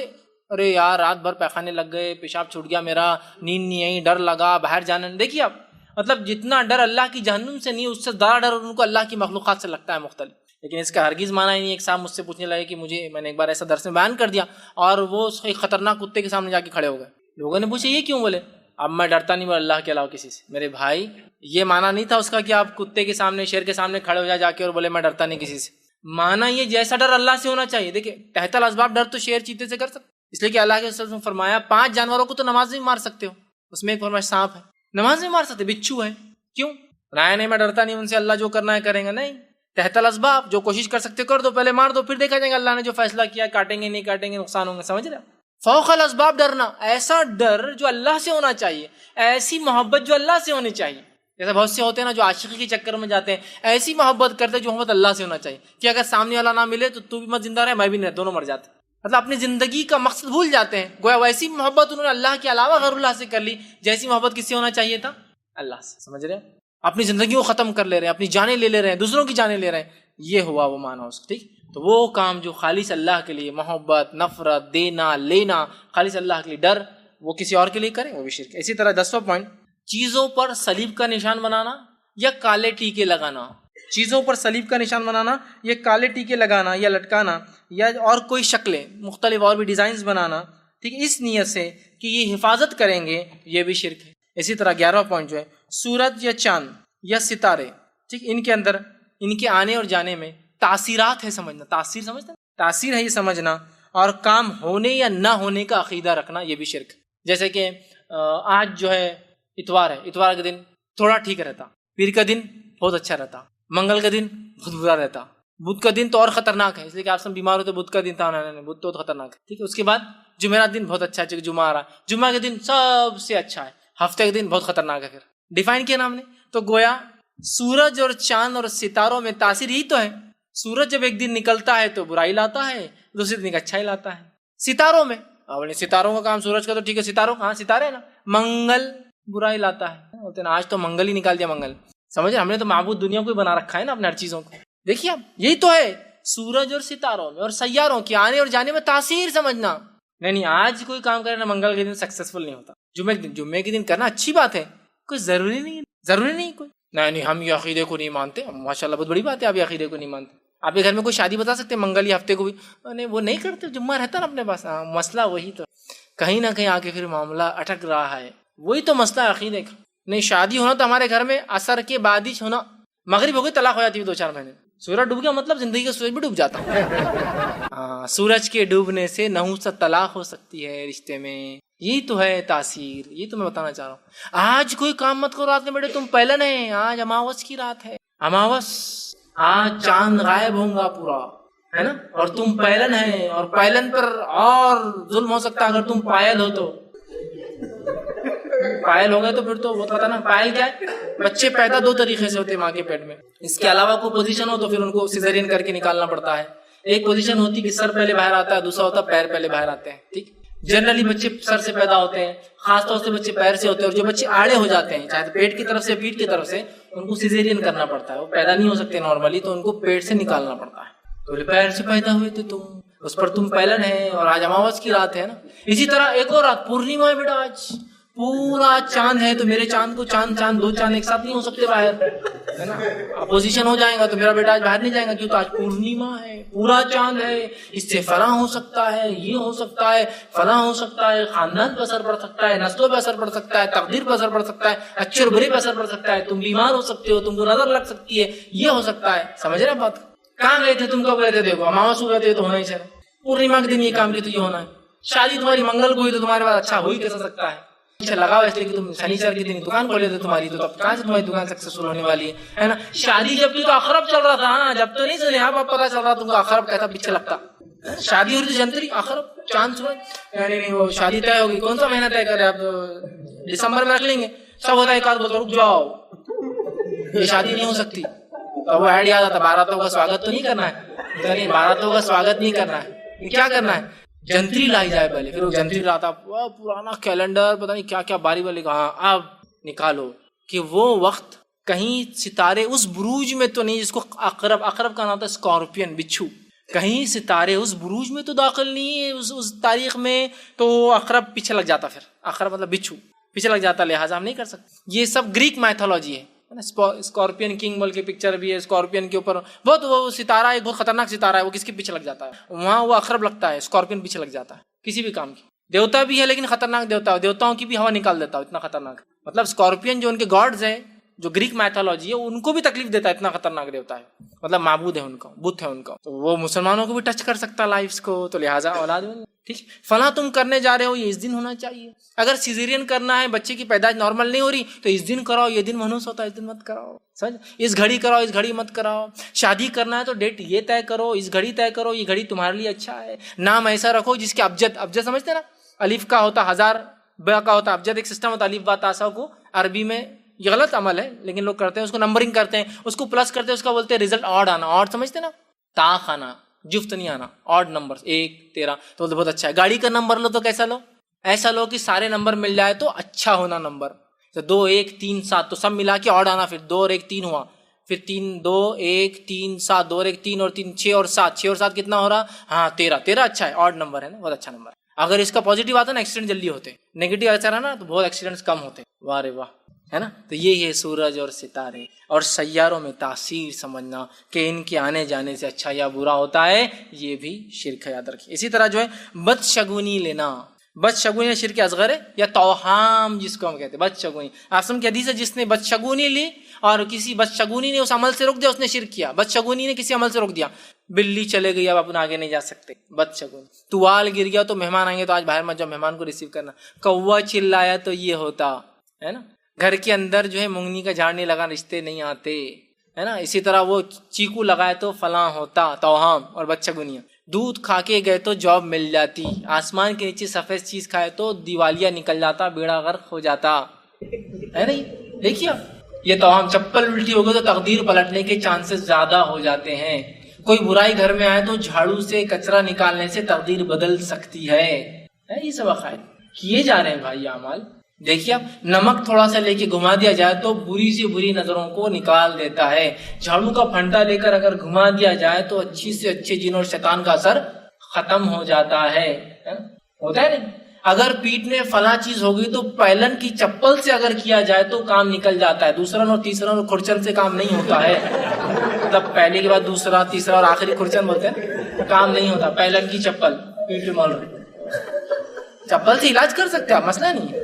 ارے یار رات بھر پیخانے لگ گئے، پیشاب چھوٹ گیا میرا، نیند نہیں آئی، ڈر لگا، باہر جانا نہیں۔ دیکھیے آپ، مطلب جتنا ڈر اللہ کی جہنم سے نہیں، اس سے زیادہ ڈر ان کو اللہ کی مخلوقات سے لگتا ہے مختلف۔ لیکن اس کا ہرگز معنی ہی نہیں۔ ایک صاحب مجھ سے پوچھنے لگے کہ میں نے ایک بار ایسا درس میں بیان کر دیا اور وہ ایک خطرناک کتے کے سامنے جا کے کھڑے ہو گئے۔ لوگوں نے پوچھا یہ کیوں؟ بولے اب میں ڈرتا نہیں اللہ کے علاوہ کسی سے۔ میرے بھائی یہ معنی نہیں تھا اس کا کہ آپ کتے کے سامنے، شیر کے سامنے کھڑے ہو جا کے اور بولے میں ڈرتا نہیں کسی سے۔ معنی یہ جیسا ڈر اللہ سے ہونا چاہیے۔ دیکھیں تحت الاسباب ڈر تو شیر چیتے سے کر سکتے، اس لیے کہ اللہ کے رسول نے فرمایا 5 جانوروں کو تو نماز میں مار سکتے ہو، اس میں ایک فرمایا سانپ ہے، نماز میں مار سکتے، بچھو ہے، کیوں؟ نہیں میں ڈرتا نہیں ان سے، اللہ جو کرنا ہے کریں گا۔ نہیں، تحت الاسباب جو کوشش کر سکتے کر دو، پہلے مار دو، پھر دیکھا جائے گا اللہ نے جو فیصلہ کیا، کاٹیں گے نہیں کاٹیں گے، نقصان ہوں گے، سمجھ رہے؟ فوق الاسباب ڈرنا، ایسا ڈر جو اللہ سے ہونا چاہیے، ایسی محبت جو اللہ سے ہونی چاہیے۔ جیسے بہت سے ہوتے ہیں نا جو عاشقی کے چکر میں جاتے ہیں، ایسی محبت کرتے جو محبت اللہ سے ہونا چاہیے کہ اگر سامنے والا نہ ملے تو بھی مت زندہ رہے، میں بھی نہیں، دونوں مر جاتے۔ مطلب اپنی زندگی کا مقصد بھول جاتے ہیں، گویا ویسی محبت انہوں نے اللہ کے علاوہ غیر اللہ سے کر لی جیسی محبت کس سے ہونا چاہیے تھا، اللہ سے۔ سمجھ رہے ہیں؟ اپنی زندگی کو ختم کر لے رہے ہیں، اپنی جانیں لے رہے ہیں، دوسروں کی جانیں لے رہے ہیں، یہ ہوا وہ معنی اس کا، ٹھیک۔ تو وہ کام جو خالص اللہ کے لیے، محبت، نفرت، دینا لینا، خالص اللہ کے لیے ڈر، وہ کسی اور کے لیے کریں وہ بھی شرک ہے۔ اسی طرح 10واں پوائنٹ، چیزوں پر صلیب کا نشان بنانا یا کالے ٹیکے لگانا۔ چیزوں پر صلیب کا نشان بنانا یا کالے ٹیکے لگانا یا لٹکانا یا اور کوئی شکلیں مختلف اور بھی ڈیزائنز بنانا، ٹھیک ہے، اس نیت سے کہ یہ حفاظت کریں گے، یہ بھی شرک ہے۔ اسی طرح 11واں پوائنٹ جو ہے سورج یا چاند یا ستارے، ٹھیک، ان کے اندر ان کے آنے اور جانے میں تاثیرات ہے سمجھنا، تاثیر سمجھتے ہیں، تاثیر ہے یہ سمجھنا، اور کام ہونے یا نہ ہونے کا عقیدہ رکھنا، یہ بھی شرک۔ جیسے کہ آج جو ہے اتوار ہے، اتوار کے دن تھوڑا ٹھیک رہتا، پیر کا دن بہت اچھا رہتا، منگل کا دن بہت برا رہتا، بدھ کا دن تو اور خطرناک ہے، اس لیے کہ آپ سب بیمار ہوتے بدھ کا دن تھا، بدھ تو خطرناک ہے، ٹھیک ہے۔ اس کے بعد جمعرات دن بہت اچھا ہے، جمعہ آ رہا، جمعہ کے دن سب سے اچھا ہے، ہفتے کے دن بہت خطرناک ہے۔ پھر ڈیفائن کیا نام نے، تو گویا سورج اور چاند اور ستاروں میں تاثیر ہی تو ہے۔ سورج جب ایک دن نکلتا ہے تو برائی لاتا ہے، دوسرے دن اچھائی لاتا ہے۔ ستاروں میں ستاروں کا کام، سورج کا تو ٹھیک ہے، ستاروں ہاں ستارے نا، منگل برائی لاتا ہے، بولتے نا آج تو منگل ہی نکال دیا، منگل سمجھے، ہم نے تو معبود دنیا کو ہی بنا رکھا ہے نا اپنے ہر چیزوں کو۔ دیکھیے اب یہی تو ہے سورج اور ستاروں میں اور سیاروں کے آنے اور جانے میں تاثیر سمجھنا۔ نہیں آج کوئی کام کرے نا منگل کے دن سکسیسفل نہیں ہوتا، جمعے کے دن کرنا اچھی بات ہے، کوئی ضروری نہیں کوئی نہیں ہم یہ عقیدے کو نہیں مانتے، ماشاء اللہ بہت بڑی بات ہے، آپ یہ عقیدے کو نہیں مانتے۔ آپ کے گھر میں کوئی شادی بتا سکتے منگل یا ہفتے کو بھی؟ نہیں وہ نہیں کرتے، جمعہ رہتا نا اپنے پاس۔ مسئلہ وہی تو کہیں نہ کہیں آ کے پھر معاملہ اٹک رہا ہے، وہی تو مسئلہ عقیدے کا۔ نہیں شادی ہونا تو ہمارے گھر میں عصر کے بعد ہی ہونا، مغرب ہو گئی طلاق ہو جاتی ہے 2-4 مہینے، سورج ڈوب گیا مطلب زندگی کا سورج بھی ڈوب جاتا ہاں، سورج کے ڈوبنے سے نحوست طلاق ہو سکتی ہے رشتے میں، یہی تو ہے تاثیر، یہ تو میں بتانا چاہ رہا ہوں۔ آج کوئی کام مت کرو رات میں بیٹے، تم پہلن ہے، آج اماوس کی رات ہے، اماوس آج چاند غائب ہوں گا پورا، ہے نا، اور تم پہلن ہے، اور پہلن پر اور ظلم ہو سکتا ہے اگر تم پائل ہو تو، پائل ہو گئے تو پھر تو وہ پتا نا پائل کیا ہے، بچے پیدا 2 طریقے سے ہوتے ہیں ماں کے پیٹ میں، اس کے علاوہ کوئی پوزیشن ہو تو پھر ان کو سیزرین کر کے نکالنا پڑتا ہے۔ ایک پوزیشن ہوتی ہے کہ سر پہلے باہر آتا ہے، دوسرا ہوتا ہے پیر پہلے باہر آتے ہیں، ٹھیک۔ جنرلی بچے سر سے پیدا ہوتے ہیں، خاص طور سے بچے پیر سے ہوتے ہیں، اور جو بچے آڑے ہو جاتے ہیں چاہے پیٹ کی طرف سے پیٹھ کی طرف سے، ان کو سیزرین کرنا پڑتا ہے، وہ پیدا نہیں ہو سکتے نارملی، تو ان کو پیٹ سے نکالنا پڑتا ہے۔ تو پیر سے پیدا ہوئے تھے تم، اس پر تم پہلن ہے، اور آج اماوس کی رات ہے نا۔ اسی طرح ایک اور رات پورنیما ہے بیٹا، آج پورا چاند ہے، تو میرے چاند کو چاند 2 چاند ایک ساتھ نہیں ہو سکتے باہر، ہے نا، اپوزیشن ہو جائے گا تو میرا بیٹا آج باہر نہیں جائے گا، کیوں تو آج پورنیما ہے، پورا چاند ہے، اس سے فلاں ہو سکتا ہے، یہ ہو سکتا ہے، فلاں ہو سکتا ہے، خاندان پہ اثر پڑ سکتا ہے، نسلوں پہ اثر پڑ سکتا ہے، تقدیر پہ اثر پڑ سکتا ہے، اچھے اور برے پہ اثر پڑ سکتا ہے، تم بیمار ہو سکتے ہو، تم کو نظر لگ سکتی ہے، یہ ہو سکتا ہے، سمجھ رہے بات؟ کہاں گئے تھے تم، کب گئے تھے؟ دیکھو اماوس ہو گئے تھے تو ہونا ہی چاہیے، پورنیما کے دن یہ کام کیا تو یہ ہونا ہے، شادی تمہاری منگل کو ہوئی تو تمہارے پاس اچھا ہو ہی کیسا سکتا ہے، اچھا لگا اس لیے کہ تم شنیچر کے دن دکان کھولے تھے تمہاری، تو تب کہاں سے تمہاری دکان سکسیسفل ہونے والی ہے نا۔ شادی جب کی تو اخرب چل رہا تھا، ہاں جب تو نہیں سنے، اب پتا چل رہا تم کو اخرب کہتا پیچھے لگتا، شادی ہو رہی تو جنتری اخرب چاند سورج، نہیں وہ شادی طے ہوگی، کون سا مہینہ طے کرے آپ، دسمبر میں رکھ لیں گے، سب ہوتا ہے ایک آدھ بولتا رک جاؤ یہ شادی نہیں ہو سکتی، تو وہ ایڈ یاد آتا باراتوں کا سواگت تو نہیں کرنا ہے، باراتوں کا سواگت نہیں کرنا ہے، کیا کرنا ہے، جنتری لائی جائے پہلے، پھر وہ جنتری لاتا، پرانا کیلنڈر پتہ نہیں کیا کیا باری والی کہاں، اب نکالو کہ وہ وقت کہیں ستارے اس بروج میں تو نہیں جس کو عقرب کا نام تھا اسکارپین بچھو، کہیں ستارے اس بروج میں تو داخل نہیں ہے اس تاریخ میں، تو عقرب پیچھے لگ جاتا، پھر عقرب مطلب بچھو پیچھے لگ جاتا، لہٰذا ہم نہیں کر سکتے۔ یہ سب گریک میتھولوجی ہے، اسکارپین کنگ بول کے پکچر بھی ہے، اسکارپین کے اوپر بہت وہ ستارہ ایک بہت خطرناک ستارہ ہے، وہ کس کے پیچھے لگ جاتا ہے، وہاں وہ عقرب لگتا ہے، اسکارپین پیچھے لگ جاتا ہے کسی بھی کام کی، دیوتا بھی ہے لیکن خطرناک دیوتا ہے، دیوتاؤں کی بھی ہوا نکال دیتا ہے، اتنا خطرناک، مطلب اسکارپین جو ان کے گاڈز ہیں جو گریک میتھولوجی ہے ان کو بھی تکلیف دیتا ہے، اتنا خطرناک دیوتا ہے، مطلب معبود ہے ان کا، بت ہے ان کا، تو وہ مسلمانوں کو بھی ٹچ کر سکتا ہے لائفز کو، تو لہٰذا اولاد ٹھیک فلاں تم کرنے جا رہے ہو یہ اس دن ہونا چاہیے، اگر سیزیرین کرنا ہے بچے کی پیدائش نارمل نہیں ہو رہی تو اس دن کراؤ، یہ دن منحوس ہوتا ہے اس دن مت کراؤ، سمجھ، اس گھڑی کراؤ اس گھڑی مت کراؤ، شادی کرنا ہے تو ڈیٹ یہ طے کرو، اس گھڑی طے کرو، یہ گھڑی تمہارے لیے اچھا ہے، نام ایسا رکھو جس کے ابجد سمجھتے نا، الف کا ہوتا 1000، با کا ہوتا ابجد، ایک سسٹم ہوتا الف با تا سا کو عربی میں، یہ غلط عمل ہے لیکن لوگ کرتے ہیں، اس کو نمبرنگ کرتے ہیں، اس کو پلس کرتے ہیں، اس کا بولتے ہیں ریزلٹ آڈ آنا، آڈ سمجھتے نا، طاق آنا، جفت نہیں آنا، آڈ نمبر 1 13، تو بہت اچھا ہے۔ گاڑی کا نمبر لو تو کیسا لو، ایسا لو کہ سارے نمبر مل جائے تو اچھا ہونا نمبر، 2 1 3 7 تو سب ملا کے آڈ آنا، پھر 2 اور 1 3 ہوا، پھر 3 2 1 3 7 2 اور 1 3 اور 3 6 اور 7 6 اور 7 کتنا ہو رہا، ہاں 13 اچھا ہے، آڈ نمبر ہے نا، بہت اچھا نمبر ہے۔ اگر اس کا پازیٹیو آتا نا ایکسیڈنٹ جلدی ہوتے، نیگیٹو ایسا رہا نا تو بہت ایکسیڈنٹس کم ہوتے، واہ رے واہ، ہے نا۔ تو یہ ہے سورج اور ستارے اور سیاروں میں تاثیر سمجھنا کہ ان کے آنے جانے سے اچھا یا برا ہوتا ہے، یہ بھی شرک ہے، یاد رکھیے۔ اسی طرح جو ہے بدشگونی لینا، بدشگونی شرک اصغر ہے یا توہام جس کو ہم کہتے ہیں بدشگونی. آسم کی حدیث ہے جس نے بدشگونی لی اور کسی بدشگونی نے اس عمل سے روک دیا اس نے شرک کیا. بدشگونی نے کسی عمل سے روک دیا. بلی چلے گئی اب اپنا آگے نہیں جا سکتے بدشگونی. توال گر گیا تو مہمان آئیں گے تو آج باہر مت جاؤ مہمان کو ریسیو کرنا. کوا چلایا تو یہ ہوتا ہے نا. گھر کے اندر جو ہے مونگنی کا جھاڑ نہیں لگا رشتے نہیں آتے ہے نا. اسی طرح وہ چیکو لگائے تو فلاں ہوتا توہام اور بدشگونیاں. دودھ کھا کے گئے تو جاب مل جاتی. آسمان کے نیچے سفید چیز کھائے تو دیوالیہ نکل جاتا بیڑا غرق ہو جاتا ہے نہیں. دیکھیے یہ توہام. چپل الٹی ہو گئی تو تقدیر پلٹنے کے چانسز زیادہ ہو جاتے ہیں. کوئی برائی گھر میں آئے تو جھاڑو سے کچرا نکالنے سے تقدیر بدل سکتی ہے. یہ سب عقائد کیے جا رہے ہیں بھائی اعمال. دیکھیے اب نمک تھوڑا سا لے کے گھما دیا جائے تو بری سے بری نظروں کو نکال دیتا ہے. جھاڑو کا پھنٹا لے کر اگر گھما دیا جائے تو اچھی سے اچھے جن اور شیطان کا اثر ختم ہو جاتا ہے. ہوتا ہے نہیں. اگر پیٹ میں فلاں چیز ہو گئی تو پہلن کی چپل سے اگر کیا جائے تو کام نکل جاتا ہے. دوسرا اور تیسرا اور کھرچن سے کام نہیں ہوتا ہے. مطلب پہلے کے بعد دوسرا تیسرا اور آخری کھرچن بولتے ہیں کام نہیں ہوتا. پہلن کی چپل پیٹ میں مول رہی چپل سے علاج کر سکتے ہیں مسئلہ نہیں ہے.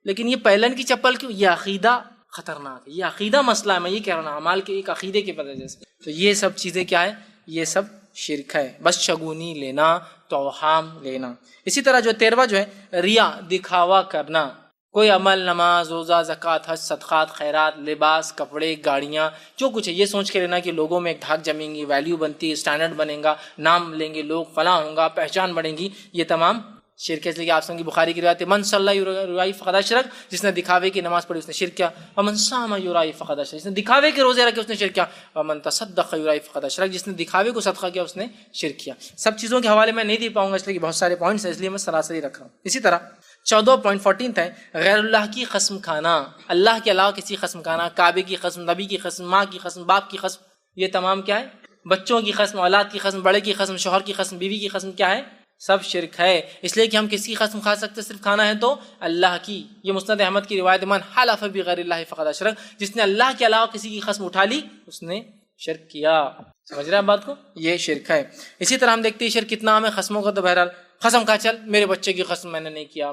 لیکن یہ پہلن کی چپل کیوں؟ یہ عقیدہ خطرناک ہے. یہ عقیدہ مسئلہ ہے. میں یہ کہہ رہا ہوں اعمال کے ایک عقیدے کی وجہ سے. تو یہ سب چیزیں کیا ہے؟ یہ سب شرک ہے. بس شگونی لینا توہام لینا. اسی طرح جو 13واں جو ہے ریا دکھاوا کرنا. کوئی عمل نماز روزہ زکوٰۃ حج صدقات خیرات لباس کپڑے گاڑیاں جو کچھ ہے یہ سوچ کے لینا کہ لوگوں میں ایک دھاک جمیں گی ویلیو بنتی ہے اسٹینڈرڈ بنے گا نام لیں گے لوگ فلاں ہوں گا پہچان بڑھیں گی. یہ تمام شرک ہے. اس لیے کہ آپ سن کی بخاری کی روایت ہے من صلی یرائی فقد اشرک. جس نے دکھاوے کی نماز پڑھی اس نے شرک کیا. ومن صام یرائی فقد اشرک. جس نے دکھاوے کے روزے رکھے اس نے شرک کیا. ومن تصدق یرائی فقد اشرک. جس نے دکھاوے کو صدقہ کیا اس نے شرک کیا. سب چیزوں کے حوالے میں نہیں دے پاؤں گا اس لیے کہ بہت سارے پوائنٹس ہیں اس لیے میں سراسری رکھ رہا ہوں. اسی طرح 14.14 ہے غیر اللہ کی قسم کھانا. اللہ کے علاوہ کسی قسم کھانا. کعبے کی قسم نبی کی قسم ماں کی قسم باپ کی قسم. یہ تمام کیا ہے؟ بچوں کی قسم اولاد کی قسم بڑے کی قسم شوہر کی قسم بیوی کی قسم کیا ہے؟ سب شرک ہے. اس لیے کہ ہم کس کی قسم کھا سکتے صرف کھانا ہے تو اللہ کی. یہ مسند احمد کی روایت من حلف بغیر اللہ فقد اشرک. جس نے اللہ کے علاوہ کسی کی قسم اٹھا لی اس نے شرک کیا. سمجھ رہے ہیں بات کو؟ یہ شرک ہے. اسی طرح ہم دیکھتے ہیں شرک کتنا ہم ہے قسموں کا. تو بہرحال قسم کھا چل میرے بچے کی قسم میں نے نہیں کیا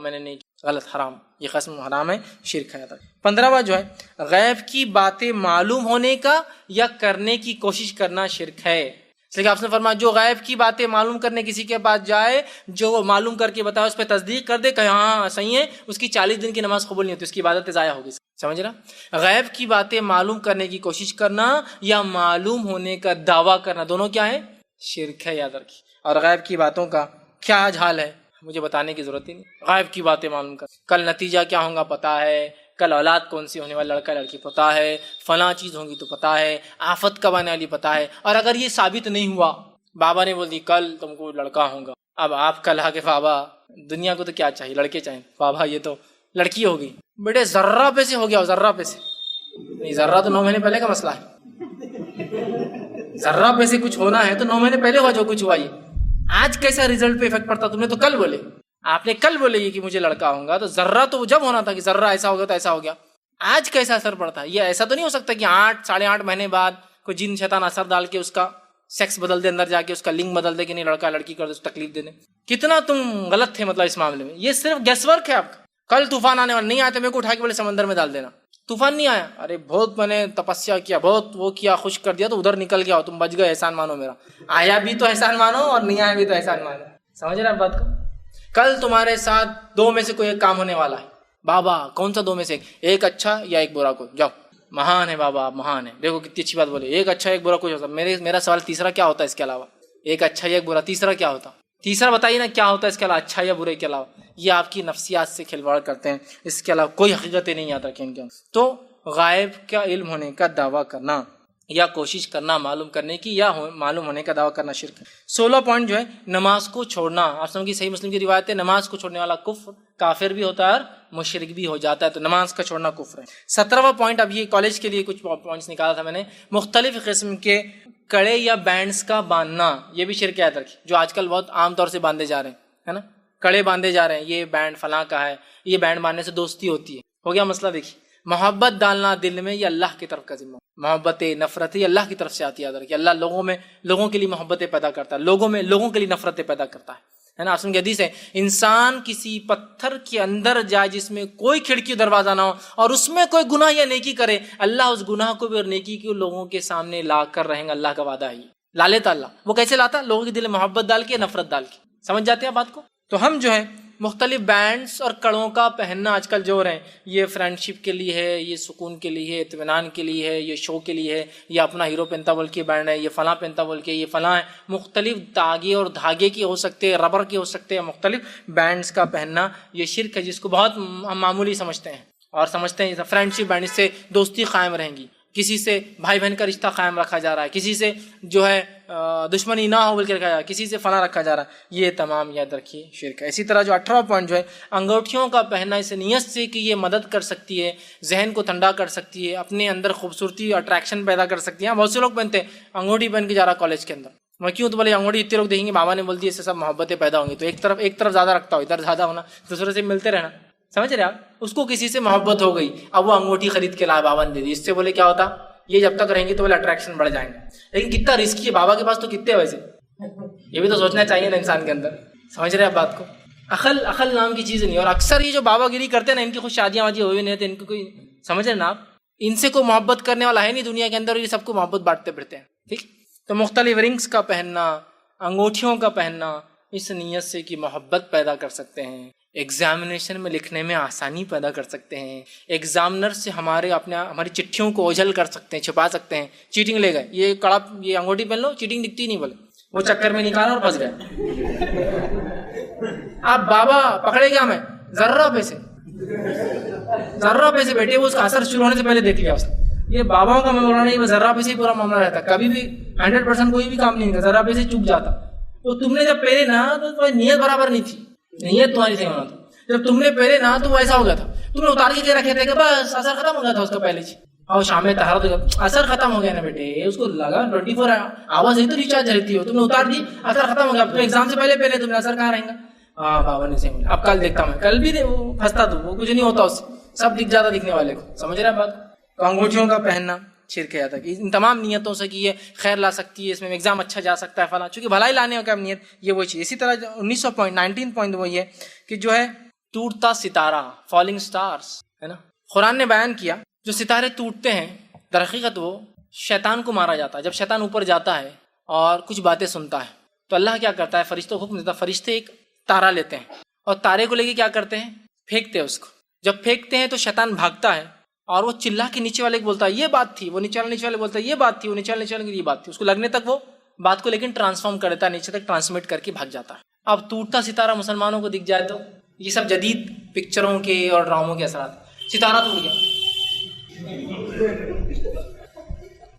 غلط حرام. یہ قسم حرام ہے شرک ہے. 15واں جو ہے غیب کی باتیں معلوم ہونے کا یا کرنے کی کوشش کرنا شرک ہے. اس لیے آپ نے فرمایا جو غیب کی باتیں معلوم کرنے کسی کے پاس جائے جو وہ معلوم کر کے بتائے اس پہ تصدیق کر دے کہ ہاں صحیح ہے اس کی 40 دن کی نماز قبول نہیں ہوتی اس کی عبادت ضائع ہوگی. سمجھ رہا؟ غیب کی باتیں معلوم کرنے کی کوشش کرنا یا معلوم ہونے کا دعویٰ کرنا دونوں کیا ہے؟ شرک ہے. یاد رکھیے. اور غیب کی باتوں کا کیا آج حال ہے مجھے بتانے کی ضرورت ہی نہیں. غیب کی باتیں معلوم کر کل نتیجہ کیا ہوگا پتا ہے کل اولاد کون سی ہونے والا لڑکا لڑکی پتا ہے فلاں چیز ہوگی تو پتا ہے آفت کب آنے والی پتا ہے. اور اگر یہ ثابت نہیں ہوا بابا نے بول دی کل تم کو لڑکا ہوگا اب آپ کل آ کے بابا دنیا کو تو کیا چاہیے لڑکے چاہیے بابا یہ تو لڑکی ہوگی بیٹے ذرہ پہ سے ہو گیا ذرہ پہ سے نہیں ذرہ تو 9 مہینے پہلے کا مسئلہ ہے. ذرہ پہ سے کچھ ہونا ہے تو 9 مہینے پہلے ہوا جو کچھ ہوا. یہ آج کیسا رزلٹ پہ افیکٹ پڑتا تم نے تو کل بولے آپ نے کل بولے یہ کہ مجھے لڑکا ہوگا تو ذرہ تو جب ہونا تھا کہ ذرہ ایسا ہو گیا تو ایسا ہو گیا. آج کیسا اثر پڑتا ہے؟ یہ ایسا تو نہیں ہو سکتا کہ 8-8.5 مہینے بعد کوئی جن شیطان اثر ڈال کے اس کا سیکس بدل دے اندر جا کے اس کا لنگ بدل دے کہ نہیں لڑکا لڑکی کر دے تکلیف دینے. کتنا تم غلط تھے مطلب اس معاملے میں. یہ صرف گیس ورک ہے آپ کا. کل طوفان آنے والا نہیں آیا تو میرے کو اٹھا کے بولے سمندر میں ڈال دینا. طوفان نہیں آیا ارے بہت میں نے تپسیا کیا بہت وہ کیا خشک کر دیا تو ادھر نکل گیا تم بچ گئے احسان مانو میرا. آیا بھی تو احسان مانو اور نہیں آیا بھی تو احسان مانو. سمجھ رہے ہیں بات کو؟ کل تمہارے ساتھ 2 میں سے کوئی ایک کام ہونے والا ہے. بابا کون سا 2 میں سے ایک اچھا یا ایک برا کوئی جاؤ مہان ہے بابا آپ مہان ہے. دیکھو کتنی اچھی بات بولے ایک اچھا ایک برا کوئی ہوتا. میرا سوال تیسرا کیا ہوتا ہے اس کے علاوہ؟ ایک اچھا یا ایک برا تیسرا کیا ہوتا؟ تیسرا بتائیے نا کیا ہوتا ہے اس کے علاوہ اچھا یا برے کے علاوہ؟ یہ آپ کی نفسیات سے کھلواڑ کرتے ہیں. اس کے علاوہ کوئی حقیقتیں نہیں یاد رکھیں گے. تو غائب کا علم ہونے کا دعویٰ کرنا یا کوشش کرنا معلوم کرنے کی یا معلوم ہونے کا دعویٰ کرنا شرک ہے. 16 پوائنٹ جو ہے نماز کو چھوڑنا. آپ سمجھ کی صحیح مسلم کی روایت ہے نماز کو چھوڑنے والا کفر کافر بھی ہوتا ہے اور مشرک بھی ہو جاتا ہے. تو نماز کا چھوڑنا کفر ہے. 17واں پوائنٹ اب یہ کالج کے لیے کچھ پوائنٹس نکالا تھا میں نے. مختلف قسم کے کڑے یا بینڈز کا باندھنا یہ بھی شرک ہے. جو آج کل بہت عام طور سے باندھے جا رہے ہیں ہے نا کڑے باندھے جا رہے ہیں. یہ بینڈ فلاں کا ہے یہ بینڈ باندھنے سے دوستی ہوتی ہے. ہو گیا مسئلہ. دیکھیے محبت ڈالنا دل میں یہ اللہ کی طرف کا ذمہ. محبت نفرت یہ اللہ کی طرف سے آتی ہے. اللہ لوگوں کے لیے محبتیں پیدا کرتا ہے لوگوں کے لیے نفرتیں پیدا کرتا ہے نا. آسم کی حدیث ہے انسان کسی پتھر کے اندر جائے جس میں کوئی کھڑکی دروازہ نہ ہو اور اس میں کوئی گناہ یا نیکی کرے, اللہ اس گناہ کو بھی اور نیکی کو لوگوں کے سامنے لا کر رہیں گا. اللہ کا وعدہ ہے یہ لا لیتا اللہ. وہ کیسے لاتا؟ لوگوں کے دل میں محبت ڈال کے, نفرت ڈال کے. سمجھ جاتے ہیں بات کو؟ تو ہم جو ہے مختلف بینڈز اور کڑوں کا پہننا آج کل جو ہو رہے ہیں, یہ فرینڈ شپ کے لیے ہے, یہ سکون کے لیے ہے, اطمینان کے لیے ہے, یہ شو کے لیے ہے, یہ اپنا ہیرو پہنتا بول کے بینڈ ہے, یہ فلاں پہنتا بول کے, یہ فلاں ہے. مختلف تاگے اور دھاگے کے ہو سکتے ہیں, ربر کے ہو سکتے ہیں, مختلف بینڈز کا پہننا یہ شرک ہے, جس کو بہت ہم معمولی سمجھتے ہیں اور سمجھتے ہیں فرینڈ شپ بینڈ سے دوستی قائم رہیں گی, کسی سے بھائی بہن کا رشتہ قائم رکھا جا رہا ہے, کسی سے جو ہے دشمنی نہ ہو بول کے رکھا جا رہا ہے, کسی سے فلاں رکھا جا رہا ہے. یہ تمام یاد رکھیے شرک ہے. اسی طرح جو 18واں پوائنٹ جو ہے انگوٹھیوں کا پہننا اس نیت سے کہ یہ مدد کر سکتی ہے, ذہن کو ٹھنڈا کر سکتی ہے, اپنے اندر خوبصورتی اٹریکشن پیدا کر سکتی ہے. بہت سے لوگ پہنتے ہیں انگوٹھی پہن کے جا رہا کالج کے اندر, میں کیوں؟ تو بولے انگوٹھی اتنے لوگ دیکھیں گے, بابا نے بول دی اس سے سب محبتیں پیدا ہوں گی, تو ایک طرف زیادہ رکھتا ہو, ادھر زیادہ ہونا, دوسرے سے ملتے رہنا. سمجھ رہے آپ؟ اس کو کسی سے محبت ہو گئی, اب وہ انگوٹھی خرید کے لائے, بابا نے دے دی. اس سے بولے کیا ہوتا؟ یہ جب تک رہیں گے تو بولے اٹریکشن بڑھ جائیں گے. لیکن کتنا رسکی ہے, بابا کے پاس تو کتنے ویسے, یہ بھی تو سوچنا چاہیے نا انسان کے اندر. سمجھ رہے ہیں بات کو؟ عقل نام کی چیز نہیں. اور اکثر یہ جو بابا گیری کرتے ہیں نا, ان کی خود شادیاں واجی ہوئی نہیں, تو ان کو کوئی سمجھ رہے نا آپ, ان سے کوئی محبت کرنے والا ہے نہیں دنیا کے اندر, اور یہ سب کو محبت بانٹتے پھرتے ہیں. ٹھیک. تو مختلف رنگس کا پہننا, انگوٹھیوں کا پہننا اس نیت سے کہ محبت پیدا کر سکتے ہیں, ایگزامینیشن میں لکھنے میں آسانی پیدا کر سکتے ہیں, ایگزامنر سے ہماری چٹھیوں کو اوجھل کر سکتے ہیں, چھپا سکتے ہیں. چیٹنگ لے گئے, یہ کڑا یہ انگوٹھی پہن لو, چیٹنگ دکھتی نہیں, بولے وہ چکر میں نکالا اور پھنس گئے. آپ بابا پکڑے گیا میں ذرہ پیسے بیٹھے, وہ اس کا اثر شروع ہونے سے پہلے دیکھ لیا اس نے. یہ باباؤں کا معاملہ نہیں, ذرہ پیسے ہی پورا معاملہ رہتا, کبھی بھی 100% کوئی بھی کام نہیں ہوتا, ذرہ پیسے چوک جاتا. تو تم نے جب پہلے نا تو تمہاری نیت برابر نہیں تھی, نیت تمہاری صحیح ہونا تھا. جب تم نے پہلے نا تو وہ ایسا ہو گیا تھا, تم نے اتار کے رکھے تھے کہ بس اثر ختم ہو گیا تھا اس کا پہلے ہی, اور شام میں طہارت اثر ختم ہو گیا نا بیٹے, اس کو لگا 24 آواز ہی تو ریچارج رہتی ہو, تم نے اتار دی, اثر ختم ہو گیا. اب تو ایگزام سے پہلے تم نے اثر کہاں رہیں گا؟ ہاں بابا نے صحیح بولا, اب کل دیکھتا ہوں, کل بھی پھنستا تو وہ کچھ نہیں ہوتا, اس سے سب دکھ جاتا دکھنے والے کو. سمجھ رہے بات؟ تو انگوٹھیوں کا پہننا شرک ہے. کہ ان تمام نیتوں سے کہ یہ خیر لا سکتی ہے, اس میں ایگزام اچھا جا سکتا ہے فلاں, چونکہ بھلائی لانے کا نیت, یہ وہ چیز. اسی طرح 19 پوائنٹ وہ یہ کہ جو ہے ٹوٹتا ستارہ, فالنگ سٹارز, ہے نا. قرآن نے بیان کیا جو ستارے ٹوٹتے ہیں در حقیقت وہ شیطان کو مارا جاتا ہے. جب شیطان اوپر جاتا ہے اور کچھ باتیں سنتا ہے تو اللہ کیا کرتا ہے, فرشتوں کو حکم دیتا ہے, فرشتے ایک تارا لیتے ہیں اور تارے کو لے کے کیا کرتے ہیں, پھینکتے ہیں اس کو. جب پھینکتے ہیں تو شیطان بھاگتا ہے اور وہ چلا کے نیچے والے کو بولتا ہے یہ بات تھی, وہ نیچے والے بولتا ہے یہ بات تھی, وہ نیچے والے یہ بات تھی. اس کو لگنے تک وہ بات کو لیکن ٹرانسفارم کر دیتا ہے, نیچے تک ٹرانسمٹ کر کے بھاگ جاتا ہے. اب ٹوٹتا ستارہ مسلمانوں کو دکھ جائے تو یہ سب جدید پکچروں کے اور ڈراموں کے اثرات. ستارہ ٹوٹ گیا,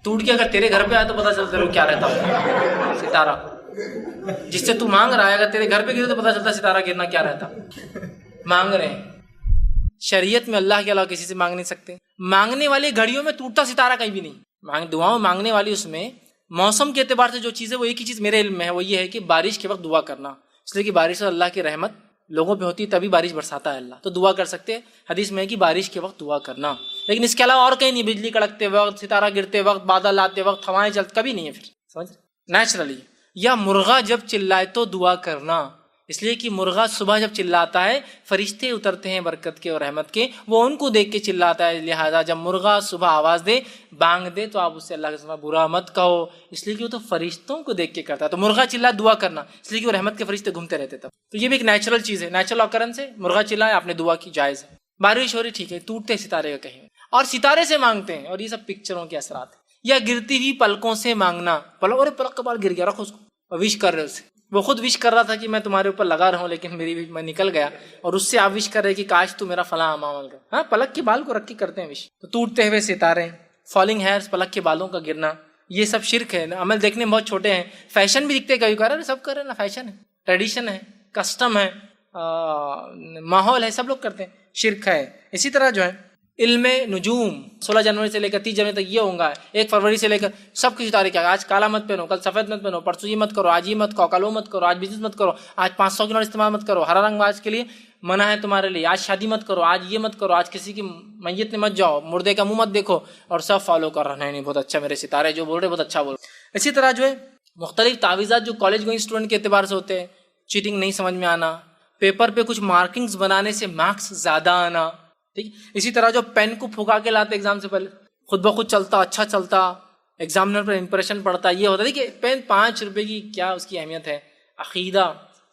ٹوٹ کے اگر تیرے گھر پہ آئے تو پتا چلتا ہے کیا رہتا ہے ستارہ, جس سے تو مانگ رہا ہے اگر تیرے گھر پہ گرے تو پتا چلتا ہے ستارہ گرنا کیا رہتا. مانگ رہے ہیں, شریعت میں اللہ کے علاوہ کسی سے مانگ نہیں سکتے. مانگنے والی گھڑیوں میں ٹوٹتا ستارہ کہیں بھی نہیں. دعاؤں مانگنے والی اس میں موسم کے اعتبار سے جو چیز ہے وہ ایک ہی چیز میرے علم میں ہے, وہ یہ ہے کہ بارش کے وقت دعا کرنا, اس لیے کہ بارش اور اللہ کی رحمت لوگوں پہ ہوتی ہے, تبھی بارش برساتا ہے اللہ, تو دعا کر سکتے ہیں. حدیث میں ہے کہ بارش کے وقت دعا کرنا, لیکن اس کے علاوہ اور کہیں نہیں. بجلی کڑکتے وقت, ستارہ گرتے وقت, بادل آتے وقت, ہوائیں چلتے, کبھی نہیں ہے. پھر سمجھ نیچرلی. یا مرغا جب چلائے تو دعا کرنا, اس لیے کہ مرغا صبح جب چلاتا ہے فرشتے اترتے ہیں برکت کے اور رحمت کے, وہ ان کو دیکھ کے چلاتا ہے. لہٰذا جب مرغا صبح آواز دے, بانگ دے, تو آپ اس سے اللہ کے ساتھ برا مت کہو, اس لیے کہ وہ تو فرشتوں کو دیکھ کے کرتا ہے. تو مرغا چلا دعا کرنا, اس لیے کہ وہ رحمت کے فرشتے گھومتے رہتے تب. تو یہ بھی ایک نیچرل چیز ہے, نیچرل آکرنس ہے. مرغا چلائے, آپ نے دعا کی, جائز ہے. بارش ہو رہی, ٹھیک ہے, ٹوٹتے ستارے کا کہیں اور ستارے سے مانگتے ہیں, اور یہ سب پکچروں کے اثرات ہیں. یا گرتی ہوئی پلکوں سے مانگنا, پلک کا بال گر گیا, رکھو اس کو, اور وش کر رہے اسے. وہ خود وش کر رہا تھا کہ میں تمہارے اوپر لگا رہا ہوں, لیکن میں نکل گیا, اور اس سے آپ وش کر رہے کہ کاش تو میرا فلاں عمل کر. ہاں, پلک کے بال کو رکھ کے کرتے ہیں وش. تو ٹوٹتے ہوئے ستارے, فالنگ ہیئرز, پلک کے بالوں کا گرنا, یہ سب شرک ہے. عمل دیکھنے میں بہت چھوٹے ہیں, فیشن بھی دکھتے کبھی کبھار, سب کر رہے ہیں نا, فیشن ہے, ٹریڈیشن ہے, کسٹم ہے, ماحول ہے, سب لوگ کرتے ہیں, شرک ہے. اسی طرح جو ہے علم نجوم, 16 جنوری سے لے کر 30 جنوری تک یہ ہوں گا, 1 فروری سے لے کر سب کی ستارے کیا, آج کالا مت پہنو, کل سفید مت پہنو, پرسوں یہ مت کرو, آج یہ مت کھاؤ, کل وہ مت کرو, آج بزنس مت کرو, آج 500 کی نوٹ استعمال مت کرو, ہرا رنگ آج کے لیے منع ہے تمہارے لیے, آج شادی مت کرو, آج یہ مت کرو, آج کسی کی میت میں مت جاؤ, مردے کا منہ مت دیکھو, اور سب فالو کر رہے ہیں. نہیں, بہت اچھا, میرے ستارے جو بول رہے بہت اچھا بول رہے. اسی طرح جو ہے مختلف تعویذات جو کالج گوئنگ اسٹوڈنٹ کے اعتبار سے ہوتے ہیں, چیٹنگ نہیں سمجھ میں آنا، پیپر پہ کچھ مارکنگز بنانے سے مارکس زیادہ آنا، ٹھیک. اسی طرح جو پین کو پھکا کے لاتے ایگزام سے پہلے، خود بخود چلتا، اچھا چلتا، ایگزامنر پر امپریشن پڑتا، یہ ہوتا ہے کہ پین 5 روپے کی کیا اس کی اہمیت ہے. عقیدہ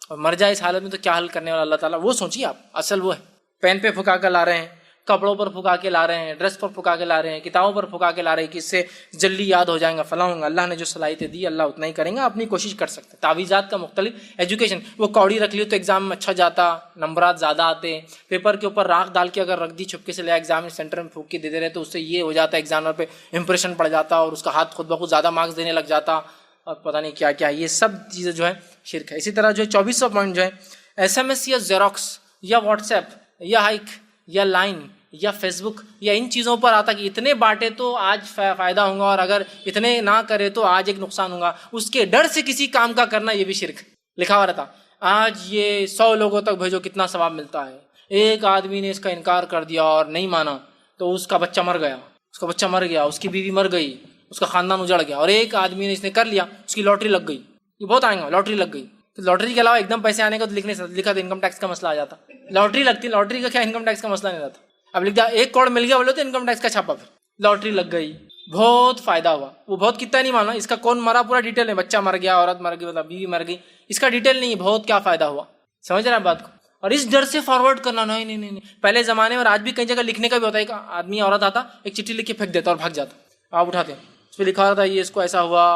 اور مر جائے اس حالت میں تو کیا حل کرنے والا اللہ تعالیٰ، وہ سوچیے آپ. اصل وہ ہے پین پہ پھکا کر لا رہے ہیں، کپڑوں پر پھکا کے لا رہے ہیں، ڈریس پر پھکا کے لا رہے ہیں، کتابوں پر پھکا کے لا رہے ہیں کہ اس سے جلدی یاد ہو جائیں گا، فلاں ہوں گا. اللہ نے جو صلاحیتیں دی اللہ اتنا ہی کریں گا، اپنی کوشش کر سکتے ہیں. تعویذات کا مختلف ایجوکیشن، وہ کوڑی رکھ لی تو ایگزام میں اچھا جاتا، نمبرات زیادہ آتے. پیپر کے اوپر راکھ ڈال کے اگر رکھ دی چھپکے سے لے ایگزام سینٹر میں پھونک کے دے دے رہے تو اس سے یہ ہو جاتا ہے ایگزامر پہ امپریشن پڑ جاتا اور اس کا ہاتھ خود بخود زیادہ مارکس دینے لگ جاتا اور پتہ نہیں کیا کیا. یہ سب چیزیں جو ہے شرک ہے. اسی طرح جو 2400 پوائنٹ جو ہے SMS یا زیروکس یا واٹس ایپ یا ہائک یا لائن یا فیس بک یا ان چیزوں پر آتا کہ اتنے بانٹے تو آج فائدہ ہوگا اور اگر اتنے نہ کرے تو آج ایک نقصان ہوگا، اس کے ڈر سے کسی کام کا کرنا یہ بھی شرک. لکھا ہوا رہتا آج یہ 100 لوگوں تک بھیجو کتنا ثواب ملتا ہے. ایک آدمی نے اس کا انکار کر دیا اور نہیں مانا تو اس کا بچہ مر گیا، اس کا بچہ مر گیا، اس کی بیوی مر گئی، اس کا خاندان اجڑ گیا. اور ایک آدمی نے اس نے کر لیا، اس کی لاٹری لگ گئی. یہ بہت آئیں گا لاٹری لگ گئی تو لاٹری کے علاوہ ایک دم پیسے آنے کا تو لکھا تو انکم ٹیکس کا مسئلہ آ جاتا. لاٹری لگتی، لاٹری کا کیا انکم ٹیکس کا مسئلہ نہیں رہتا. اب لکھ دیا 1 کروڑ مل گیا بولے تو انکم ٹیکس کا چھاپا. پھر لاٹری لگ گئی، بہت فائدہ ہوا. وہ بہت کتنا نہیں معلوم، اس کا کون مرا پورا ڈیٹیل ہے، بچہ مر گیا، عورت مر گئی، مطلب بیوی مر گئی، اس کا ڈیٹیل نہیں ہے، بہت کیا فائدہ ہوا. سمجھ رہے ہیں بات کو. اور اس ڈر سے فارورڈ کرنا نہیں نہیں نہیں. پہلے زمانے میں اور آج بھی کئی جگہ لکھنے کا بھی ہوتا ہے، ایک آدمی عورت آتا ایک چٹھی لکھ کے پھینک دیتا اور بھاگ جاتا. آپ اٹھاتے ہیں اس پہ لکھا رہتا یہ اس کو ایسا ہوا،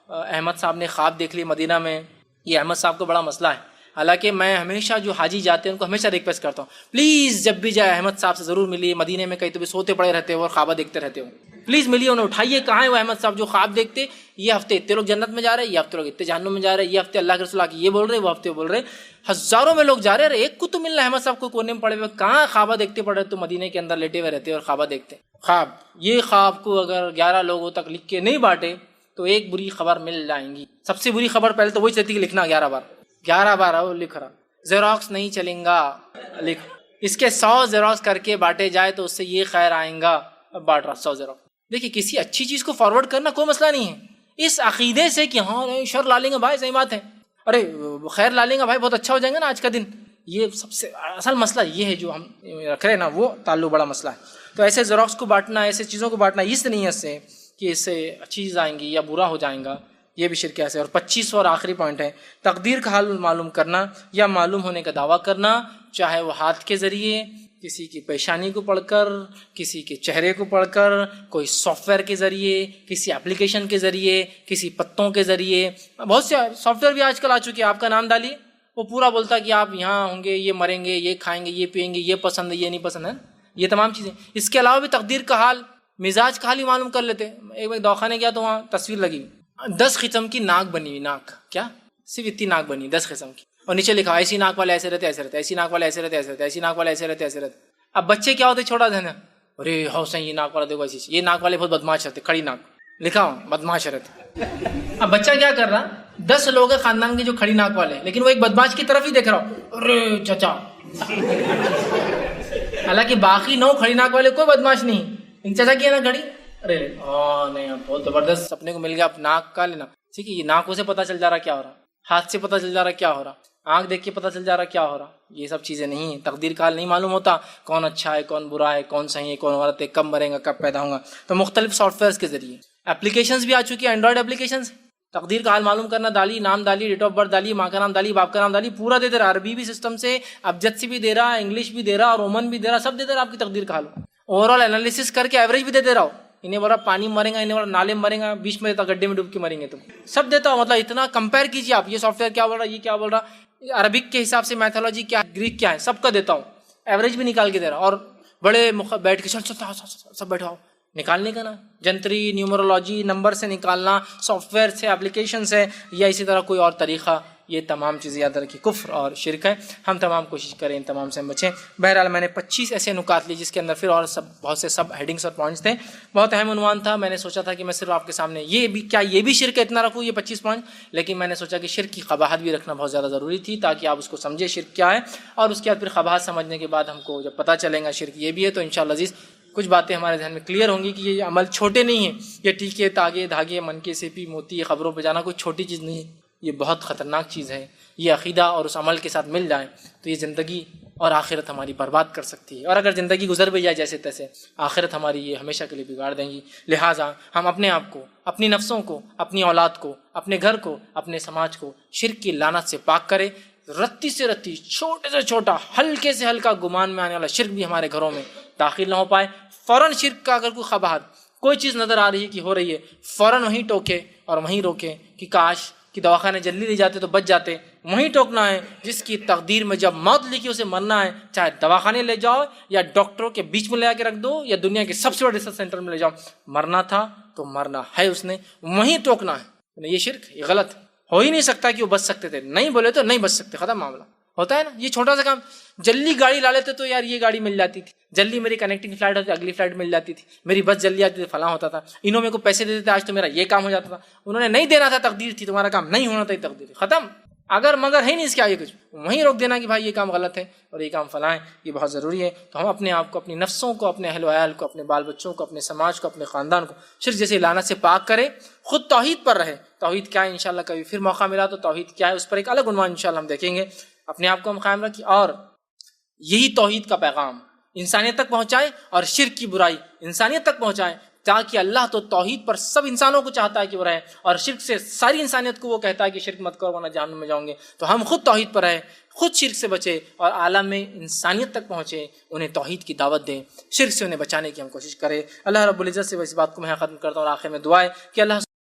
احمد صاحب نے خواب دیکھ لی مدینہ میں. یہ احمد صاحب کو بڑا مسئلہ ہے. حالانکہ میں ہمیشہ جو حاجی جاتے ہیں ان کو ہمیشہ ریکویسٹ کرتا ہوں پلیز جب بھی جائے احمد صاحب سے ضرور ملیے. مدینے میں کہیں تو بھی سوتے پڑے رہتے ہو اور خوابہ دیکھتے رہتے ہو، پلیز ملیے انہیں. اٹھائیے کہاں ہے وہ احمد صاحب جو خواب دیکھتے یہ ہفتے اتنے لوگ جنت میں جا رہے ہیں، یہ ہفتے لوگ اتنے جہنم میں جا رہے ہیں، یہ ہفتے اللہ کے رسول کی یہ بول رہے ہیں، وہ ہفتے بول رہے ہیں، ہزاروں میں لوگ جا رہے ہیں. ایک کو تو ملنا احمد صاحب کو کونے میں پڑے ہوئے کہاں خوابہ دیکھتے پڑے تو مدینے کے اندر لیٹے ہوئے رہتے اور خوابہ دیکھتے. خواب یہ خواب کو اگر 11 لوگوں تک لکھ کے نہیں بانٹے تو ایک بری خبر مل جائیں گی. سب سے بری خبر پہلے تو وہی رہتی کہ لکھنا 11 بار لکھ رہا. زیروکس نہیں چلیں گا، لکھ اس کے 100 زیروکس کر کے بانٹے جائے تو اس سے یہ خیر آئیں گا. بانٹ رہا 100 زیروکس. دیکھیے کسی اچھی چیز کو فارورڈ کرنا کوئی مسئلہ نہیں ہے، اس عقیدے سے کہ ہاں شر لا لیں گے بھائی، صحیح بات ہے، ارے خیر لا لیں گے بھائی، بہت اچھا ہو جائیں گا نا آج کا دن. یہ سب سے اصل مسئلہ یہ ہے جو ہم رکھ رہے ہیں نا، وہ تعلق بڑا مسئلہ ہے. تو ایسے زیروکس کو بانٹنا، ایسے چیزوں کو بانٹنا اس نہیں ہے سے کہ اس سے اچھی چیز آئیں گی یا برا ہو جائیں گا، یہ بھی شرک ہے. اور 25 اور آخری پوائنٹ ہے تقدیر کا حال معلوم کرنا یا معلوم ہونے کا دعویٰ کرنا، چاہے وہ ہاتھ کے ذریعے، کسی کی پیشانی کو پڑھ کر، کسی کے چہرے کو پڑھ کر، کوئی سافٹ ویئر کے ذریعے، کسی اپلیکیشن کے ذریعے، کسی پتوں کے ذریعے. بہت سے سافٹ ویئر بھی آج کل آ چکے ہیں، آپ کا نام ڈالیے وہ پورا بولتا کہ آپ یہاں ہوں گے، یہ مریں گے، یہ کھائیں گے، یہ پئیں گے، یہ پسند ہے، یہ نہیں پسند ہے، یہ تمام چیزیں. اس کے علاوہ بھی تقدیر کا حال، مزاج کا حال ہی معلوم کر لیتے. ایک دواخانے گیا تو وہاں تصویر لگی ہوئی 10 قسم کی ناک بنی ہوئی، ناک کیا صرف اتنی ناک بنی 10 قسم کی، اور نیچے لکھا ایسی ناک والے ایسے رہتے ایسے رہتے، ایسی ناک والے ایسے رہتے ایسے رہتے، ایسی ناک والے ایسے رہتے ایسے رہتے. اب بچے کیا ہوتے چھوٹا دھن، ارے ہاؤس یہ ناک والا دیکھو ایسی، یہ ناک والے بہت بدماش رہتے، کھڑی ناک لکھا ہوں بدماش رہتے. اب بچہ کیا کر رہا، 10 لوگ ہیں خاندان کے جو کھڑی ناک والے، لیکن وہ ایک بدماش کی طرف ہی دیکھ رہا ہو، ارے چچا. حالانکہ باقی 9 کھڑی ناک والے کوئی بدماش نہیں، ان چچا کی ہے نا کھڑی، ارے نہیں بہت زبردست اپنے کو مل گیا، اب ناک کا لینا. ٹھیک ہے، یہ ناکوں سے پتہ چل جا رہا کیا ہو رہا، ہاتھ سے پتہ چل جا رہا کیا ہو رہا، آنکھ دیکھ کے پتہ چل جا رہا کیا ہو رہا. یہ سب چیزیں نہیں ہیں. تقدیر کا حال نہیں معلوم ہوتا، کون اچھا ہے کون برا ہے، کون صحیح ہے کون غلط ہے، کب مرے گا کب پیدا ہوگا. تو مختلف سافٹ ویئرس کے ذریعے اپلیکیشنز بھی آ چکی ہیں، اینڈرائڈ اپلیکیشنز. تقدیر کا حال معلوم کرنا، ڈالی نام، ڈالی ڈیٹ آف برتھ، ڈالی ماں کا نام، ڈالی باپ کا نام، ڈالی پورا دے دے رہا. عربی بھی سسٹم سے، ابجد سے بھی دے رہا، انگلش بھی دے رہا، رومن بھی دے رہا، سب دے دے رہا. آپ کی تقدیر کا حال اوور آل انالیسس کر کے ایوریج بھی دے رہا ہو. انہیں بولا پانی مریں گا، انہیں بولا نالے مریں گا، بیچ میں دیتا گڈھے میں ڈوب کے مریں گے، تم سب دیتا ہو. مطلب اتنا کمپیئر کیجیے آپ، یہ سافٹ ویئر کیا بول رہا ہے، یہ کیا بول رہا، عربک کے حساب سے میتھولوجی کیا ہے، گریک کیا ہے، سب کا دیتا ہوں. ایوریج بھی نکال کے دے رہا. اور بڑے بیٹھ کے سب بیٹھاؤ، نکالنے کا نا جنتری، نیومرولوجی، نمبر سے نکالنا، سافٹ ویئر سے، اپلیکیشن سے، یا اسی طرح کوئی اور طریقہ. یہ تمام چیزیں یاد رکھی کفر اور شرک ہے. ہم تمام کوشش کریں ان تمام سے بچیں. بہرحال میں نے 25 ایسے نکات لی جس کے اندر پھر اور بہت سے سب ہیڈنگس اور پوائنٹس تھے. بہت اہم عنوان تھا. میں نے سوچا تھا کہ میں صرف آپ کے سامنے یہ بھی شرک ہے اتنا رکھوں، یہ 25 پوائنٹ، لیکن میں نے سوچا کہ شرک کی قباحت بھی رکھنا بہت زیادہ ضروری تھی تاکہ آپ اس کو سمجھے شرک کیا ہے، اور اس کے بعد پھر قباحت سمجھنے کے بعد ہم کو جب پتہ چلے گا شرک یہ بھی ہے تو انشاءاللہ عزیز کچھ باتیں ہمارے ذہن میں کلیئر ہوں گی کہ یہ عمل چھوٹے نہیں ہیں. یہ ٹیکے، تاگے، دھاگے، منکے، سیپی، موتی، خبروں پہ جانا کوئی چھوٹی چیز نہیں ہے. یہ بہت خطرناک چیز ہے. یہ عقیدہ اور اس عمل کے ساتھ مل جائے تو یہ زندگی اور آخرت ہماری برباد کر سکتی ہے، اور اگر زندگی گزر بھی جائے جیسے تیسے آخرت ہماری یہ ہمیشہ کے لیے بگاڑ دیں گی. لہٰذا ہم اپنے آپ کو، اپنی نفسوں کو، اپنی اولاد کو، اپنے گھر کو، اپنے سماج کو شرک کی لعنت سے پاک کریں. رتی سے رتی، چھوٹے سے چھوٹا، ہلکے سے ہلکا گمان میں آنے والا شرک بھی ہمارے گھروں میں داخل نہ ہو پائے. فوراً شرک کا اگر کوئی خبر، کوئی چیز نظر آ رہی ہے کہ ہو رہی ہے، فوراً وہیں ٹوکے اور وہیں روکے کہ کاش کہ دواخانے جلدی لے جاتے تو بچ جاتے. وہیں ٹوکنا ہے جس کی تقدیر میں جب موت لکھی اسے مرنا ہے، چاہے دواخانے لے جاؤ یا ڈاکٹروں کے بیچ میں لے جا کے رکھ دو یا دنیا کے سب سے بڑے ریسرچ سینٹر میں لے جاؤ، مرنا تھا تو مرنا ہے اس نے، وہیں ٹوکنا ہے. یہ شرک، یہ غلط ہو ہی نہیں سکتا کہ وہ بچ سکتے تھے. نہیں بولے تو نہیں بچ سکتے، ختم معاملہ. ہوتا ہے نا یہ چھوٹا سا کام. جلدی گاڑی لا لیتے تو یار یہ گاڑی مل جاتی تھی، جلدی میری کنیکٹنگ فلائٹ ہوتی اگلی فلائٹ مل جاتی تھی، میری بس جلدی آتی تھی فلاں ہوتا تھا، انہوں میرے کو پیسے دیتے تھے آج تو میرا یہ کام ہو جاتا تھا. انہوں نے نہیں دینا تھا، تقدیر تھی، تمہارا کام نہیں ہونا تھا، یہ تقدیر ختم. اگر مگر ہے نہیں اس کے آگے کچھ، وہیں روک دینا کہ بھائی یہ کام غلط ہے اور یہ کام فلاں ہے. یہ بہت ضروری ہے. تو ہم اپنے آپ کو، اپنی نفسوں کو، اپنے اہل و عیال کو، اپنے بال بچوں کو، اپنے سماج کو، اپنے خاندان کو شرک جیسے لعنت سے پاک کرے. خود توحید پر رہے. توحید کیا ہے انشاءاللہ کبھی پھر موقع ملا تو توحید کیا ہے اس پر ایک الگ عنوان انشاءاللہ ہم دیکھیں گے. اپنے آپ کو ہم قائم رکھیں اور یہی توحید کا پیغام انسانیت تک پہنچائے اور شرک کی برائی انسانیت تک پہنچائے، تاکہ اللہ تو توحید پر سب انسانوں کو چاہتا ہے کہ وہ رہے، اور شرک سے ساری انسانیت کو وہ کہتا ہے کہ شرک مت کرو ورنہ جہنم میں جاؤں گے. تو ہم خود توحید پر رہے، خود شرک سے بچے اور عالم میں انسانیت تک پہنچے، انہیں توحید کی دعوت دیں، شرک سے انہیں بچانے کی ہم کوشش کریں. اللہ رب العزت سے اس بات کو میں ختم کرتا ہوں اور آخر میں دعا ہے کہ اللہ